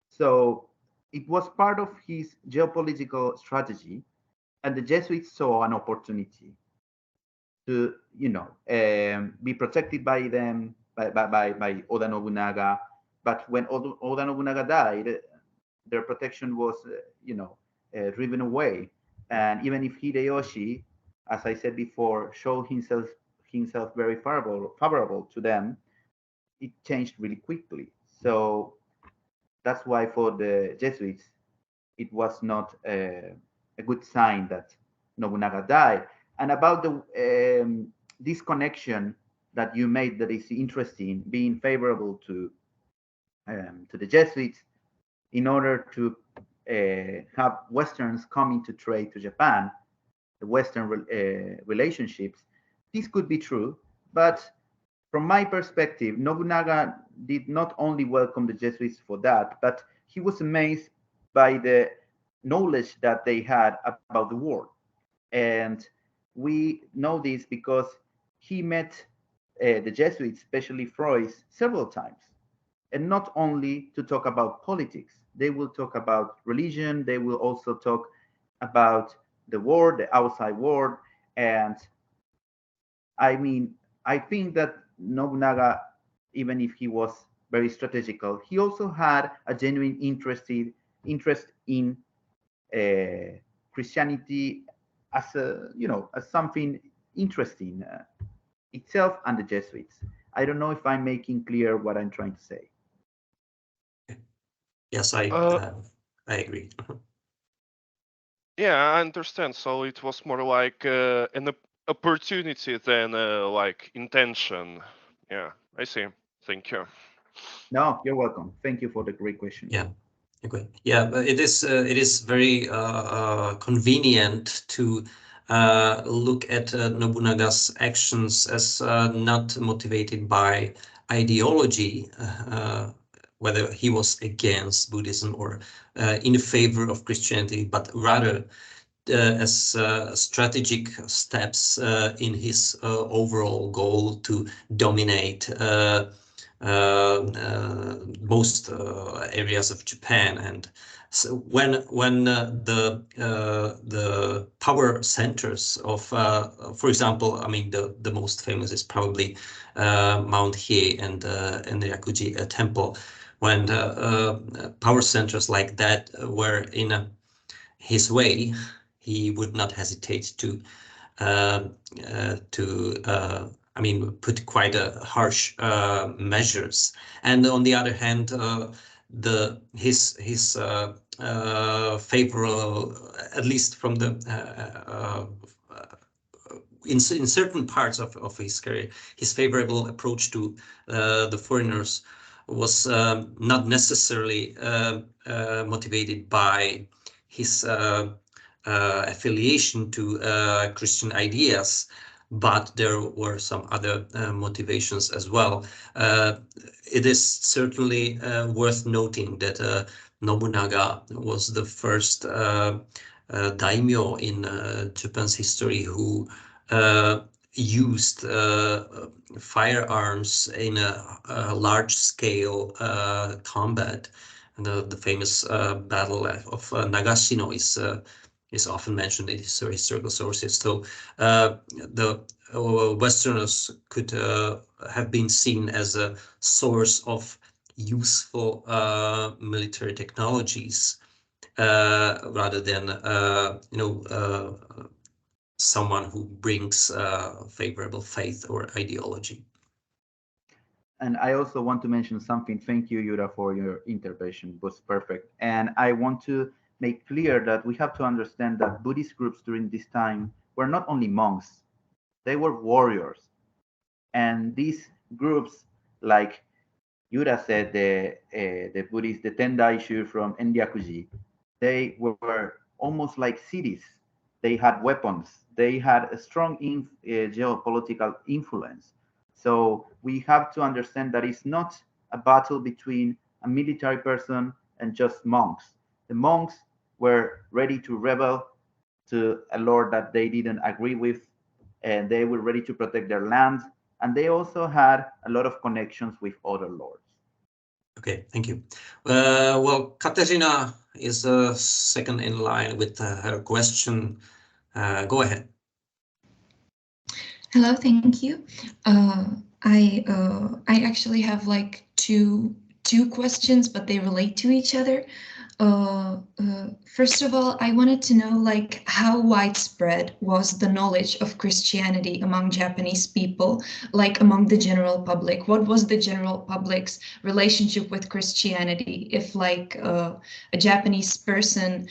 So it was part of his geopolitical strategy, and the Jesuits saw an opportunity to, be protected by them, by Oda Nobunaga. But when Oda Nobunaga died, their protection was, driven away. And even if Hideyoshi, as I said before, showed himself very favorable to them, it changed really quickly. So that's why for the Jesuits, it was not a good sign that Nobunaga died. And about this connection that you made, that is interesting, being favorable to the Jesuits in order to have Westerns coming to trade to Japan, the Western relationships. This could be true, but from my perspective, Nobunaga did not only welcome the Jesuits for that, but he was amazed by the knowledge that they had about the world. And we know this because he met the Jesuits, especially Freud, several times. And not only to talk about politics, they will talk about religion, they will also talk about the world, the outside world. And I mean, I think that Nobunaga, even if he was very strategical, he also had a genuine interest in Christianity as as something interesting itself and the Jesuits. I don't know if I'm making clear what I'm trying to say. Yes, I agree. Yeah, I understand. So it was more like an opportunity than like intention. Yeah, I see. Thank you. No, you're welcome. Thank you for the great question. Yeah. Okay. Yeah, but it is very convenient to look at Nobunaga's actions as not motivated by ideology, whether he was against Buddhism or in favor of Christianity, but rather as strategic steps in his overall goal to dominate most areas of Japan. And so when the power centers of, for example, I mean the most famous is probably Mount Hiei and the Yakuji temple, when power centers like that were in his way, he would not hesitate to uh, I mean, put quite a harsh measures. And on the other hand, his favorable, at least from the in certain parts of his career, his favorable approach to the foreigners was not necessarily motivated by his affiliation to Christian ideas, but there were some other motivations as well. It is certainly worth noting that Nobunaga was the first daimyo in Japan's history who used firearms in a large-scale combat. And the famous battle of Nagashino is often mentioned in historical sources. So the Westerners could have been seen as a source of useful military technologies rather than someone who brings favorable faith or ideology. And I also want to mention something. Thank you, Yura, for your intervention. It was perfect. And I want to make clear that we have to understand that Buddhist groups during this time were not only monks, they were warriors. And these groups, like Yura said, the Buddhist, the Tendai from Enryakuji, they were almost like cities. They had weapons. They had a strong geopolitical influence. So we have to understand that it's not a battle between a military person and just monks. The monks were ready to rebel to a lord that they didn't agree with, and they were ready to protect their land. And they also had a lot of connections with other lords. Okay, thank you. Well, Katerina is second in line with her question. Go ahead. Hello, thank you. I actually have like two questions, but they relate to each other. First of all, I wanted to know like how widespread was the knowledge of Christianity among Japanese people, like among the general public? What was the general public's relationship with Christianity? If like a Japanese person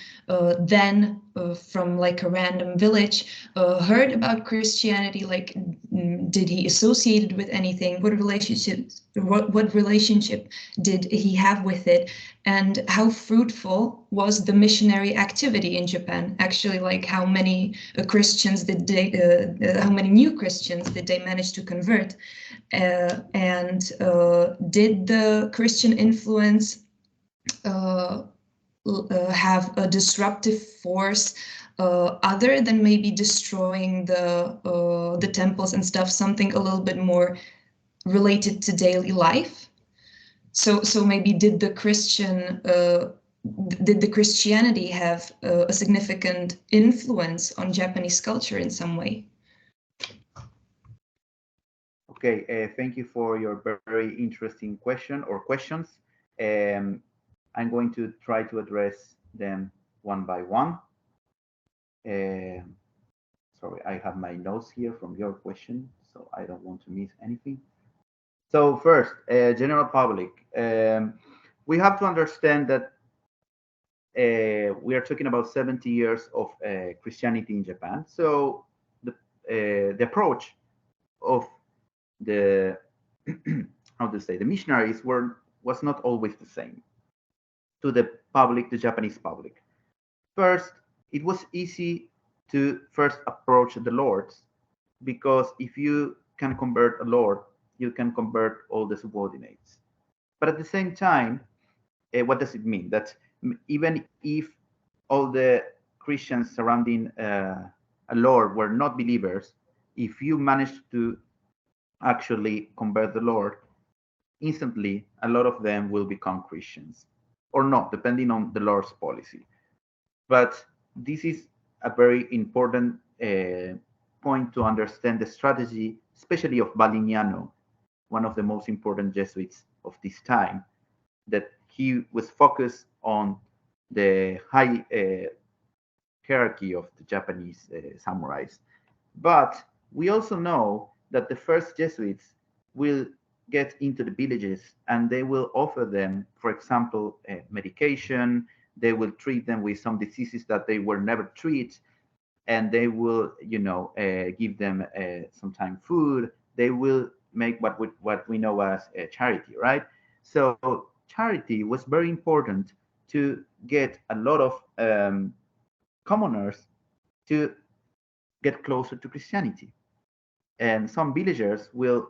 then from like a random village heard about Christianity, like did he associate it with anything? What relationship did he have with it? And how fruitful was the missionary activity in Japan? Actually, like how many Christians did they, how many new Christians did they manage to convert? And did the Christian influence have a disruptive force other than maybe destroying the temples and stuff, something a little bit more related to daily life? So maybe did the Christianity have a significant influence on Japanese culture in some way? Okay, thank you for your very interesting question or questions. I'm going to try to address them one by one. Sorry, I have my notes here from your question, so I don't want to miss anything. So first, general public. We have to understand that we are talking about 70 years of Christianity in Japan. So the approach of the how to say the missionaries was not always the same. to the public, the Japanese public. First, it was easy to first approach the lords, because if you can convert a lord, you can convert all the subordinates. But at the same time, what does it mean? That even if all the Christians surrounding a lord were not believers, if you managed to actually convert the lord, instantly a lot of them will become Christians, or not, depending on the lord's policy. But this is a very important point to understand the strategy, especially of Balignano, one of the most important Jesuits of this time, that he was focused on the high hierarchy of the Japanese samurais. But we also know that the first Jesuits will get into the villages and they will offer them, for example, medication. They will treat them with some diseases that they were never treated, and they will, give them sometimes food. They will make what we know as charity, right? So charity was very important to get a lot of commoners to get closer to Christianity. And some villagers will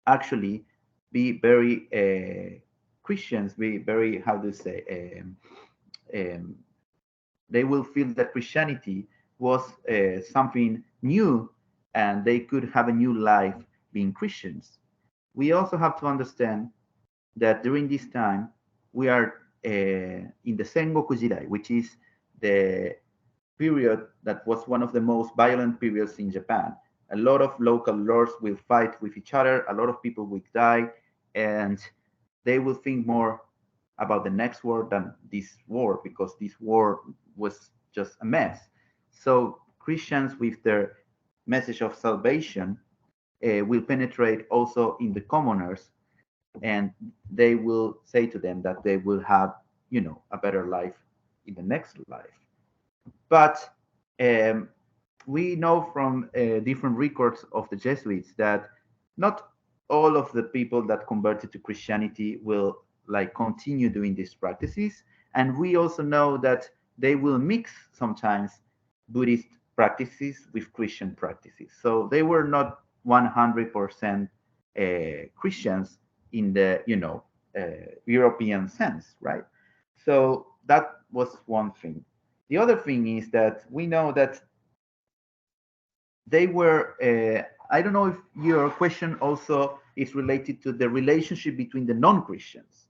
actually be very Christians, be very, how do you say, um, they will feel that Christianity was something new and they could have a new life being Christians. We also have to understand that during this time, we are in the Sengoku Jidai, which is the period that was one of the most violent periods in Japan. A lot of local lords will fight with each other, a lot of people will die, and they will think more about the next war than this war, because this war was just a mess. So Christians, with their message of salvation, will penetrate also in the commoners, and they will say to them that they will have, a better life in the next life. But um, we know from different records of the Jesuits that not all of the people that converted to Christianity will like continue doing these practices, and we also know that they will mix sometimes Buddhist practices with Christian practices. So they were not 100% Christians in the European sense, right? So that was one thing. The other thing is that we know that they were, I don't know if your question also is related to the relationship between the non-Christians.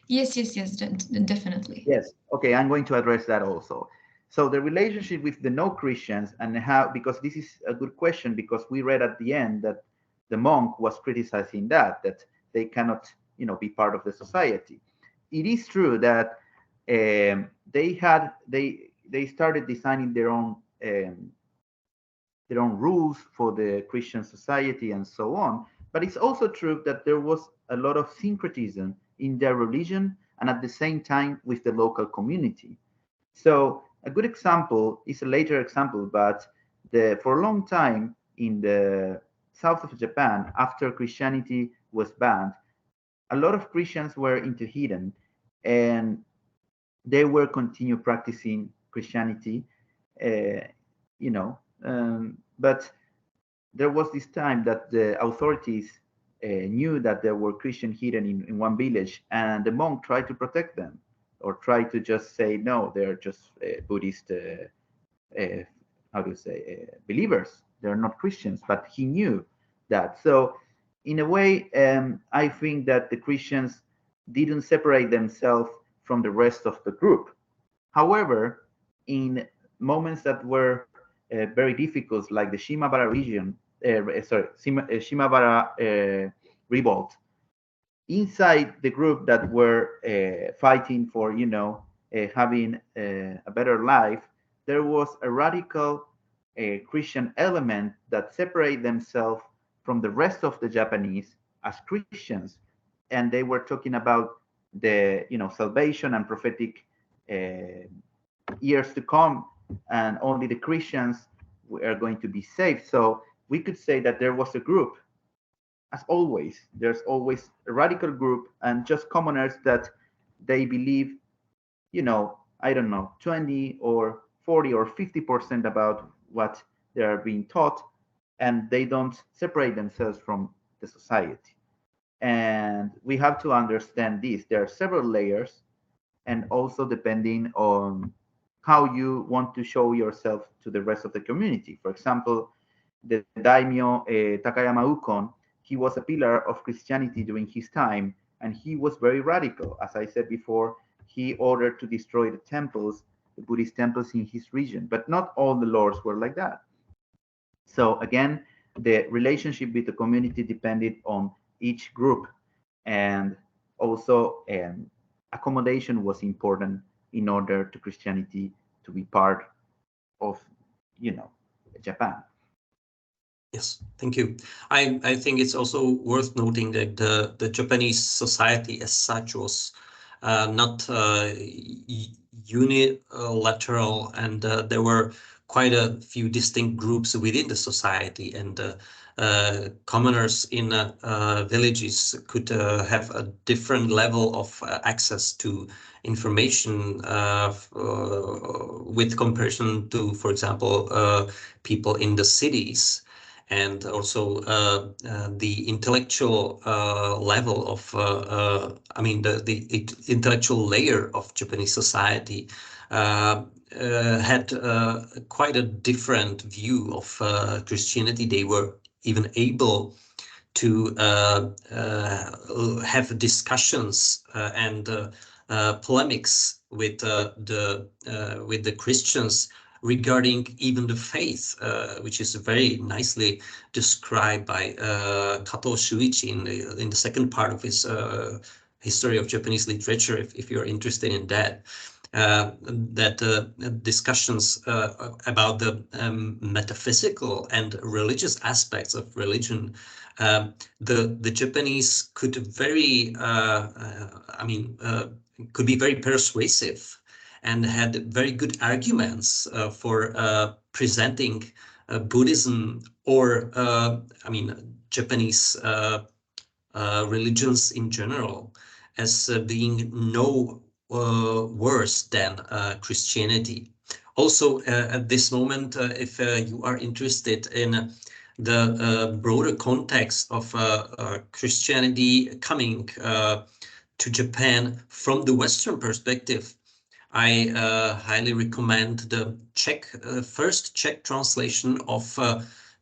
Yes, yes, yes, definitely. Yes. Okay, I'm going to address that also. So the relationship with the no-Christians, and how, because this is a good question, because we read at the end that the monk was criticizing that they cannot, be part of the society. It is true that they started designing their own rules for the Christian society and so on. But it's also true that there was a lot of syncretism in their religion and at the same time with the local community. So a good example is a later example, but for a long time in the south of Japan, after Christianity was banned, a lot of Christians were into heathen, and they were continue practicing Christianity, uh, but there was this time that the authorities knew that there were Christian hidden in one village, and the monk tried to protect them, or tried to just say no, they're just Buddhist, how do you say, believers. They're not Christians, but he knew that. So, in a way, I think that the Christians didn't separate themselves from the rest of the group. However, in moments that were very difficult, like the Shimabara region, Shimabara revolt, inside the group that were fighting for, having a better life, there was a radical Christian element that separate themselves from the rest of the Japanese as Christians, and they were talking about the, salvation and prophetic years to come, and only the Christians are going to be saved. So we could say that there was a group as always, there's always a radical group and just commoners that they believe, I don't know, 20 or 40 or 50% about what they are being taught, and they don't separate themselves from the society. And we have to understand this. There are several layers, and also depending on how you want to show yourself to the rest of the community. For example, the daimyo Takayama Ukon, he was a pillar of Christianity during his time, and he was very radical. As I said before, he ordered to destroy the temples, the Buddhist temples in his region, but not all the lords were like that. So again, the relationship with the community depended on each group, and also accommodation was important in order to Christianity to be part of, Japan. Yes, thank you. I think it's also worth noting that the Japanese society as such was not unilateral, and there were quite a few distinct groups within the society, and commoners in villages could have a different level of access to information with comparison to, for example, people in the cities. And also the intellectual level of, the intellectual layer of Japanese society had quite a different view of Christianity. They were even able to have discussions and polemics with the Christians regarding even the faith, which is very nicely described by Kato Shuichi in the second part of his History of Japanese Literature, if you're interested in that. Discussions about the metaphysical and religious aspects of religion, the Japanese could could be very persuasive and had very good arguments for presenting Buddhism or Japanese religions in general as being no worse than Christianity. Also, at this moment, if you are interested in the broader context of Christianity coming to Japan from the Western perspective, I highly recommend the first Czech translation of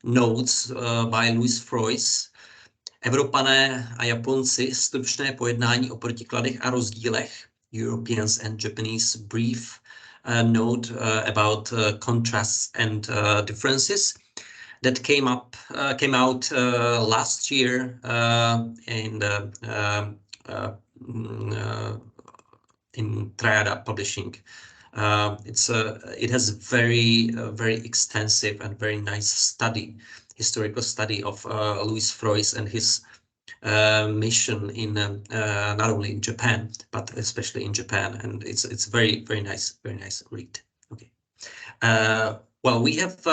notes by Louis Froys, Evropané a Japonci, stručné pojednání o protikladech a rozdílech, Europeans and Japanese brief note about contrasts and differences, that came out last year in Triada Publishing. It has very extensive and very nice historical study of Louis Froys and his mission in not only in Japan but especially in Japan, and it's very nice read. Okay. Well, we have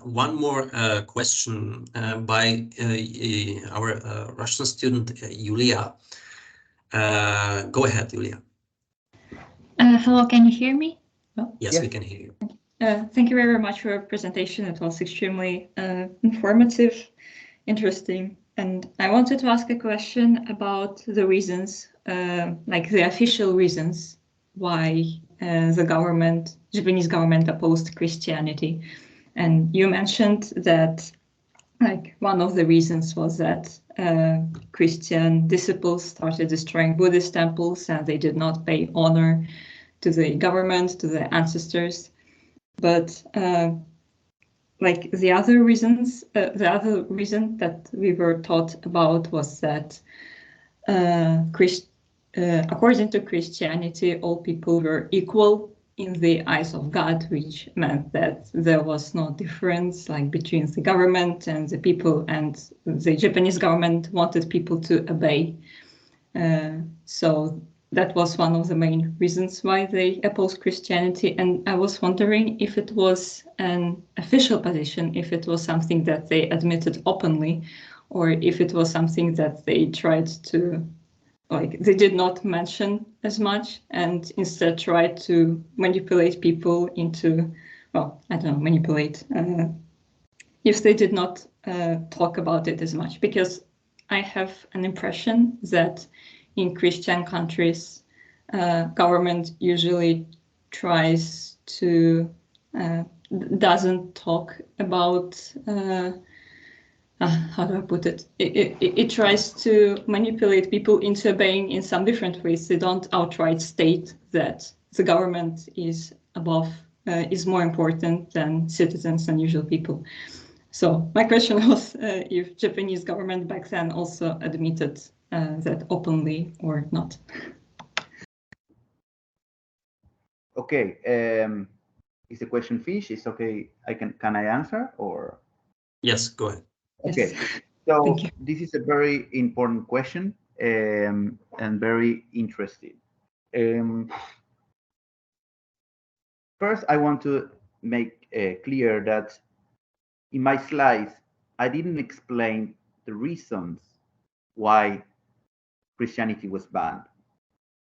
one more question by our Russian student Yulia. Go ahead, Yulia. Hello, can you hear me? Oh. Yes, we can hear you. Thank you very much for your presentation. It was extremely informative, interesting. And I wanted to ask a question about the reasons, like the official reasons why the Japanese government opposed Christianity. And you mentioned that like one of the reasons was that Christian disciples started destroying Buddhist temples and they did not pay honor to the government, to the ancestors. But like the other reason that we were taught about was that according to Christianity, all people were equal in the eyes of God, which meant that there was no difference like between the government and the people, and the Japanese government wanted people to obey. So that was one of the main reasons why they opposed Christianity. And I was wondering if it was an official position, if it was something that they admitted openly, or if it was something that they tried to, like, they did not mention as much and instead tried to manipulate people into, well, I don't know, manipulate, if they did not talk about it as much. Because I have an impression that in Christian countries, government usually tries to, doesn't talk about, how do I put it? It tries to manipulate people into obeying in some different ways. They don't outright state that the government is above, is more important than citizens and usual people. So my question was if Japanese government back then also admitted that openly or not. Okay, is the question finished? It's okay. Can I answer or? Yes, go ahead. Okay, Yes. so this is a very important question and very interesting. First, I want to make clear that in my slides, I didn't explain the reasons why Christianity was banned.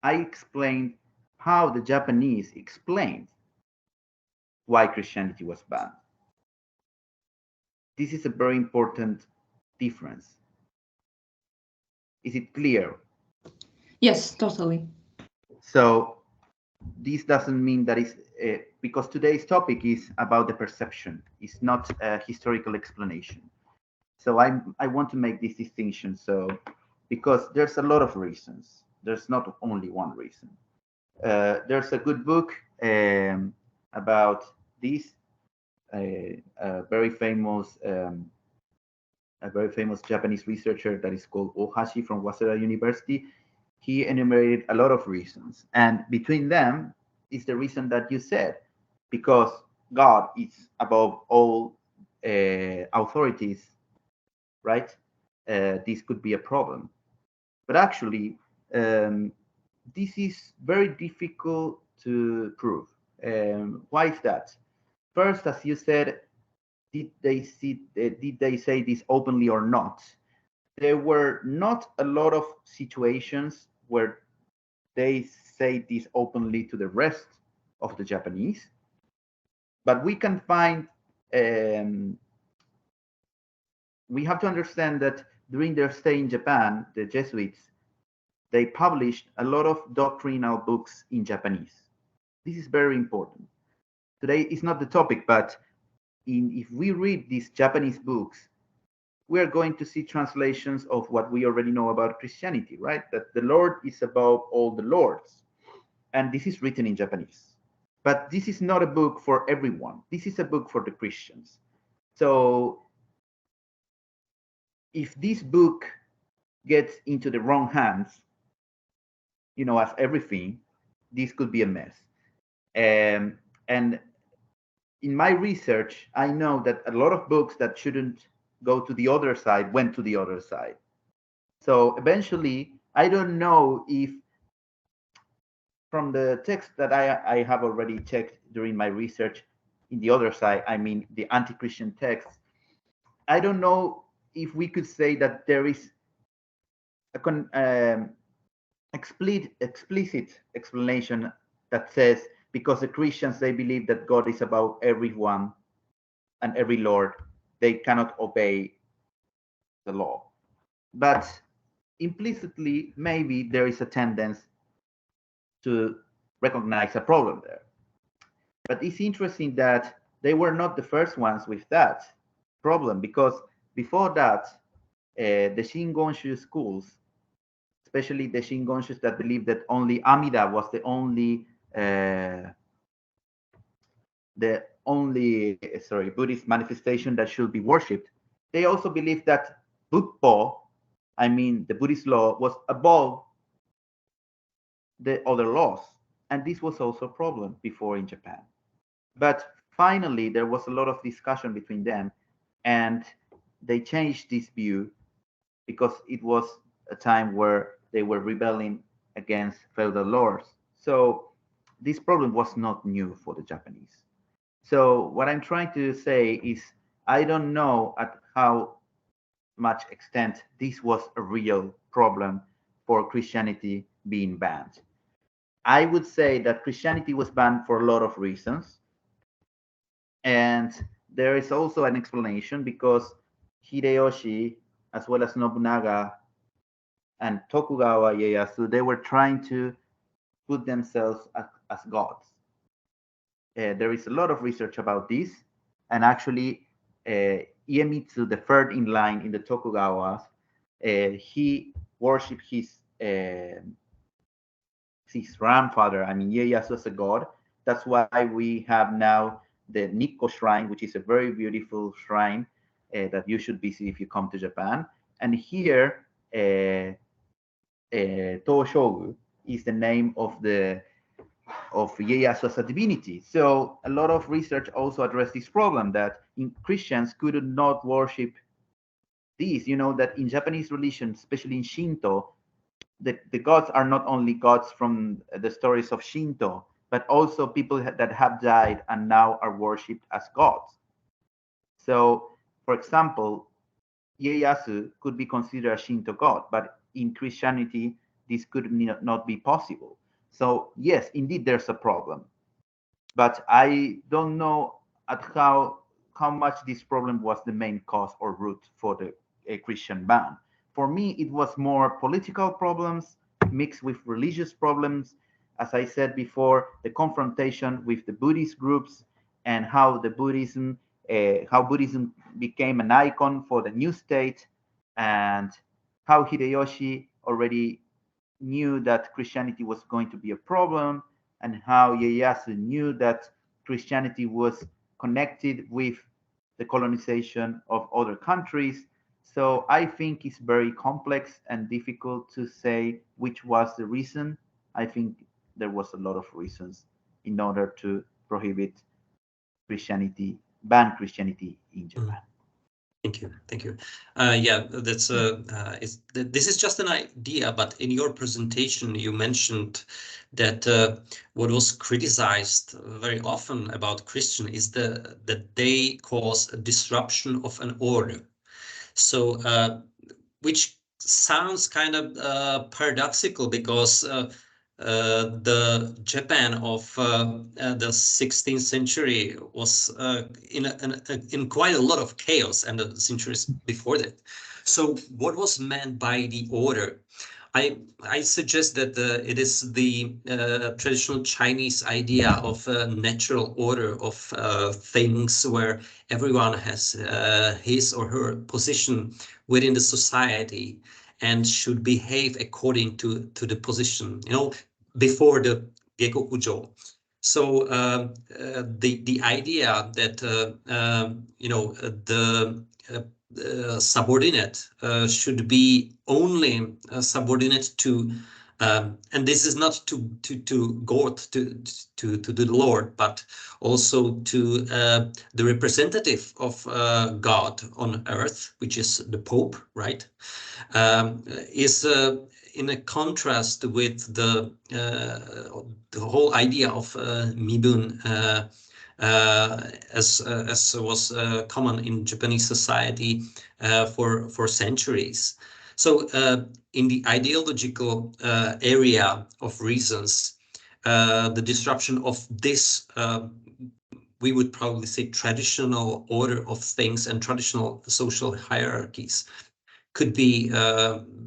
I explained how the Japanese explained why Christianity was banned. This is a very important difference. Is it clear? Yes, totally. So this doesn't mean that it's because today's topic is about the perception. It's not a historical explanation. So I want to make this distinction. So because there's a lot of reasons. There's not only one reason. There's a good book about this. A very famous Japanese researcher that is called Ohashi from Waseda University. He enumerated a lot of reasons, and between them is the reason that you said, because God is above all authorities, right? This could be a problem, but actually, this is very difficult to prove. Why is that? First, as you said, did they say this openly or not? There were not a lot of situations where they say this openly to the rest of the Japanese, but we can find. We have to understand that during their stay in Japan, the Jesuits, they published a lot of doctrinal books in Japanese. This is very important. Today is not the topic, but if we read these Japanese books, we are going to see translations of what we already know about Christianity, right? That the Lord is above all the lords. And this is written in Japanese. But this is not a book for everyone. This is a book for the Christians. So if this book gets into the wrong hands, as everything, this could be a mess. And in my research, I know that a lot of books that shouldn't go to the other side went to the other side. So eventually, I don't know if from the text that I have already checked during my research in the other side, I mean the anti-Christian texts, I don't know if we could say that there is a explicit explanation that says because the Christians, they believe that God is above everyone and every Lord, they cannot obey the law. But implicitly, maybe there is a tendency to recognize a problem there. But it's interesting that they were not the first ones with that problem, because before that, the Shingon-shu schools, especially the Shingon-shus that believed that only Amida was the only Buddhist manifestation that should be worshipped, they also believed that Bukpo, I mean the Buddhist law, was above the other laws. And this was also a problem before in Japan. But finally, there was a lot of discussion between them, and they changed this view because it was a time where they were rebelling against feudal lords. So this problem was not new for the Japanese. So what I'm trying to say is, I don't know at how much extent this was a real problem for Christianity being banned. I would say that Christianity was banned for a lot of reasons. And there is also an explanation because Hideyoshi, as well as Nobunaga and Tokugawa Ieyasu, they were trying to put themselves as gods. There is a lot of research about this. And actually, Iemitsu, the third in line in the Tokugawas, he worshipped his grandfather, Ieyasu, as a god. That's why we have now the Nikko shrine, which is a very beautiful shrine that you should visit if you come to Japan. And here, Toshogu is the name of Ieyasu as a divinity. So a lot of research also addressed this problem that Christians could not worship these. You know that in Japanese religion, especially in Shinto, the gods are not only gods from the stories of Shinto, but also people that have died and now are worshipped as gods. So, for example, Ieyasu could be considered a Shinto god, but in Christianity, this could not be possible. So, yes, indeed, there's a problem. But I don't know at how much this problem was the main cause or root for the Christian ban. For me, it was more political problems mixed with religious problems. As I said before, the confrontation with the Buddhist groups and how Buddhism became an icon for the new state, and how Hideyoshi already knew that Christianity was going to be a problem, and how Ieyasu knew that Christianity was connected with the colonization of other countries. So I think it's very complex and difficult to say which was the reason. I think there was a lot of reasons in order to prohibit Christianity, ban Christianity in Japan. Thank you. Thank you. Yeah, that's this is just an idea, but in your presentation, you mentioned that what was criticized very often about Christian is that they cause a disruption of an order. So, which sounds kind of paradoxical because the Japan of the 16th century was in quite a lot of chaos, and the centuries before that. So, what was meant by the order? I suggest that it is the traditional Chinese idea of a natural order of things where everyone has his or her position within the society and should behave according to the position, before the Gekokujo. So the idea that the subordinate should be only subordinate to, and this is not to God, to the Lord, but also to the representative of God on earth, which is the Pope, right? Is in a contrast with the whole idea of Mibun, as was common in Japanese society for centuries. So in the ideological area of reasons, the disruption of this, we would probably say, traditional order of things and traditional social hierarchies could be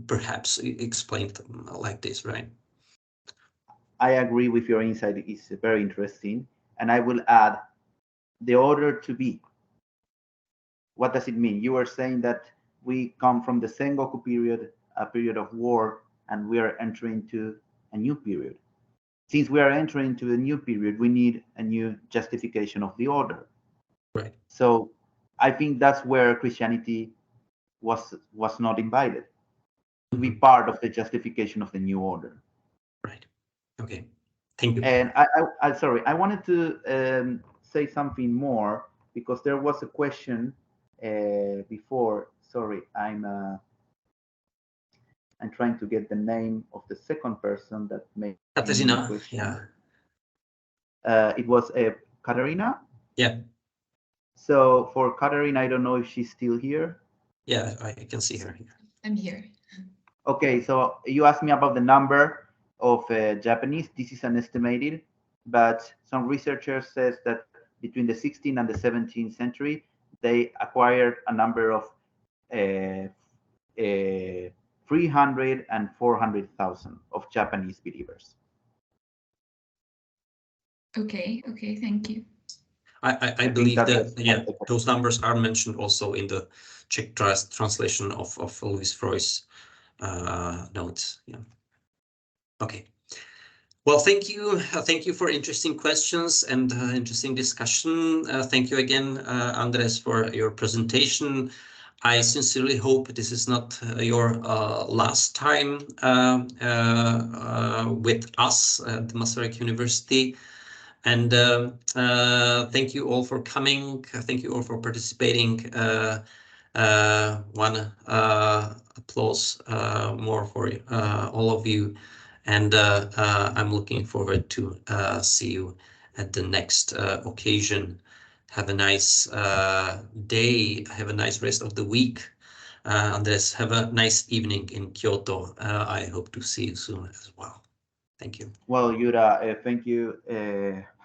perhaps explained like this, right? I agree with your insight. It's very interesting. And I will add the order to be. What does it mean? You were saying that we come from the Sengoku period, a period of war, and we are entering into a new period. Since we are entering into a new period, we need a new justification of the order. Right. So I think that's where Christianity was not invited to be part of the justification of the new order. Right. Okay. Thank you. And I sorry, I wanted to say something more because there was a question before. Sorry, I'm trying to get the name of the second person that made Katarina. the question. Yeah. It was Katarina. Yeah. So for Katarina, I don't know if she's still here. Yeah, I can see her here. I'm here. Okay, so you asked me about the number of Japanese. This is an estimated, but some researchers says that between the 16th and the 17th century, they acquired a number of 300 and 400,000 of Japanese believers. Okay, thank you. I believe that that, was yeah, those numbers are mentioned also in the Czech translation of Louis Freud's notes. Yeah. Okay. Well, thank you. Thank you for interesting questions and interesting discussion. Thank you again, Andres, for your presentation. I sincerely hope this is not your last time with us at the Masaryk University. And thank you all for coming. Thank you all for participating. One applause more for all of you. And I'm looking forward to see you at the next occasion. Have a nice day. Have a nice rest of the week. Andres, have a nice evening in Kyoto. I hope to see you soon as well. Thank you. Well, Yura, thank you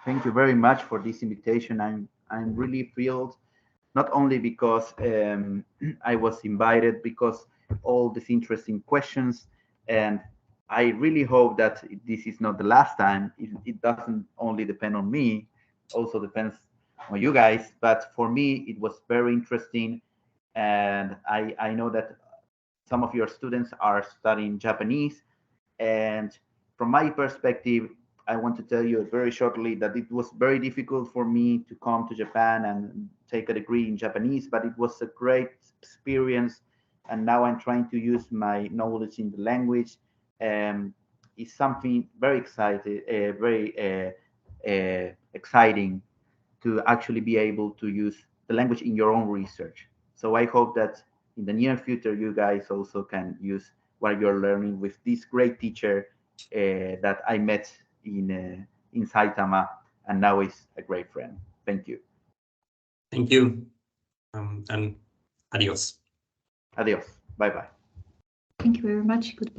very much for this invitation. I'm really thrilled, not only because I was invited, because all these interesting questions, and I really hope that this is not the last time. It doesn't only depend on me, also depends on you guys. But for me, it was very interesting, and I know that some of your students are studying Japanese, and from my perspective, I want to tell you very shortly that it was very difficult for me to come to Japan and take a degree in Japanese, but it was a great experience. And now I'm trying to use my knowledge in the language. It's something very exciting to actually be able to use the language in your own research. So I hope that in the near future, you guys also can use what you're learning with this great teacher that I met in Saitama, and now is a great friend. Thank you. Thank you, and adios. Adios. Bye bye. Thank you very much. Goodbye.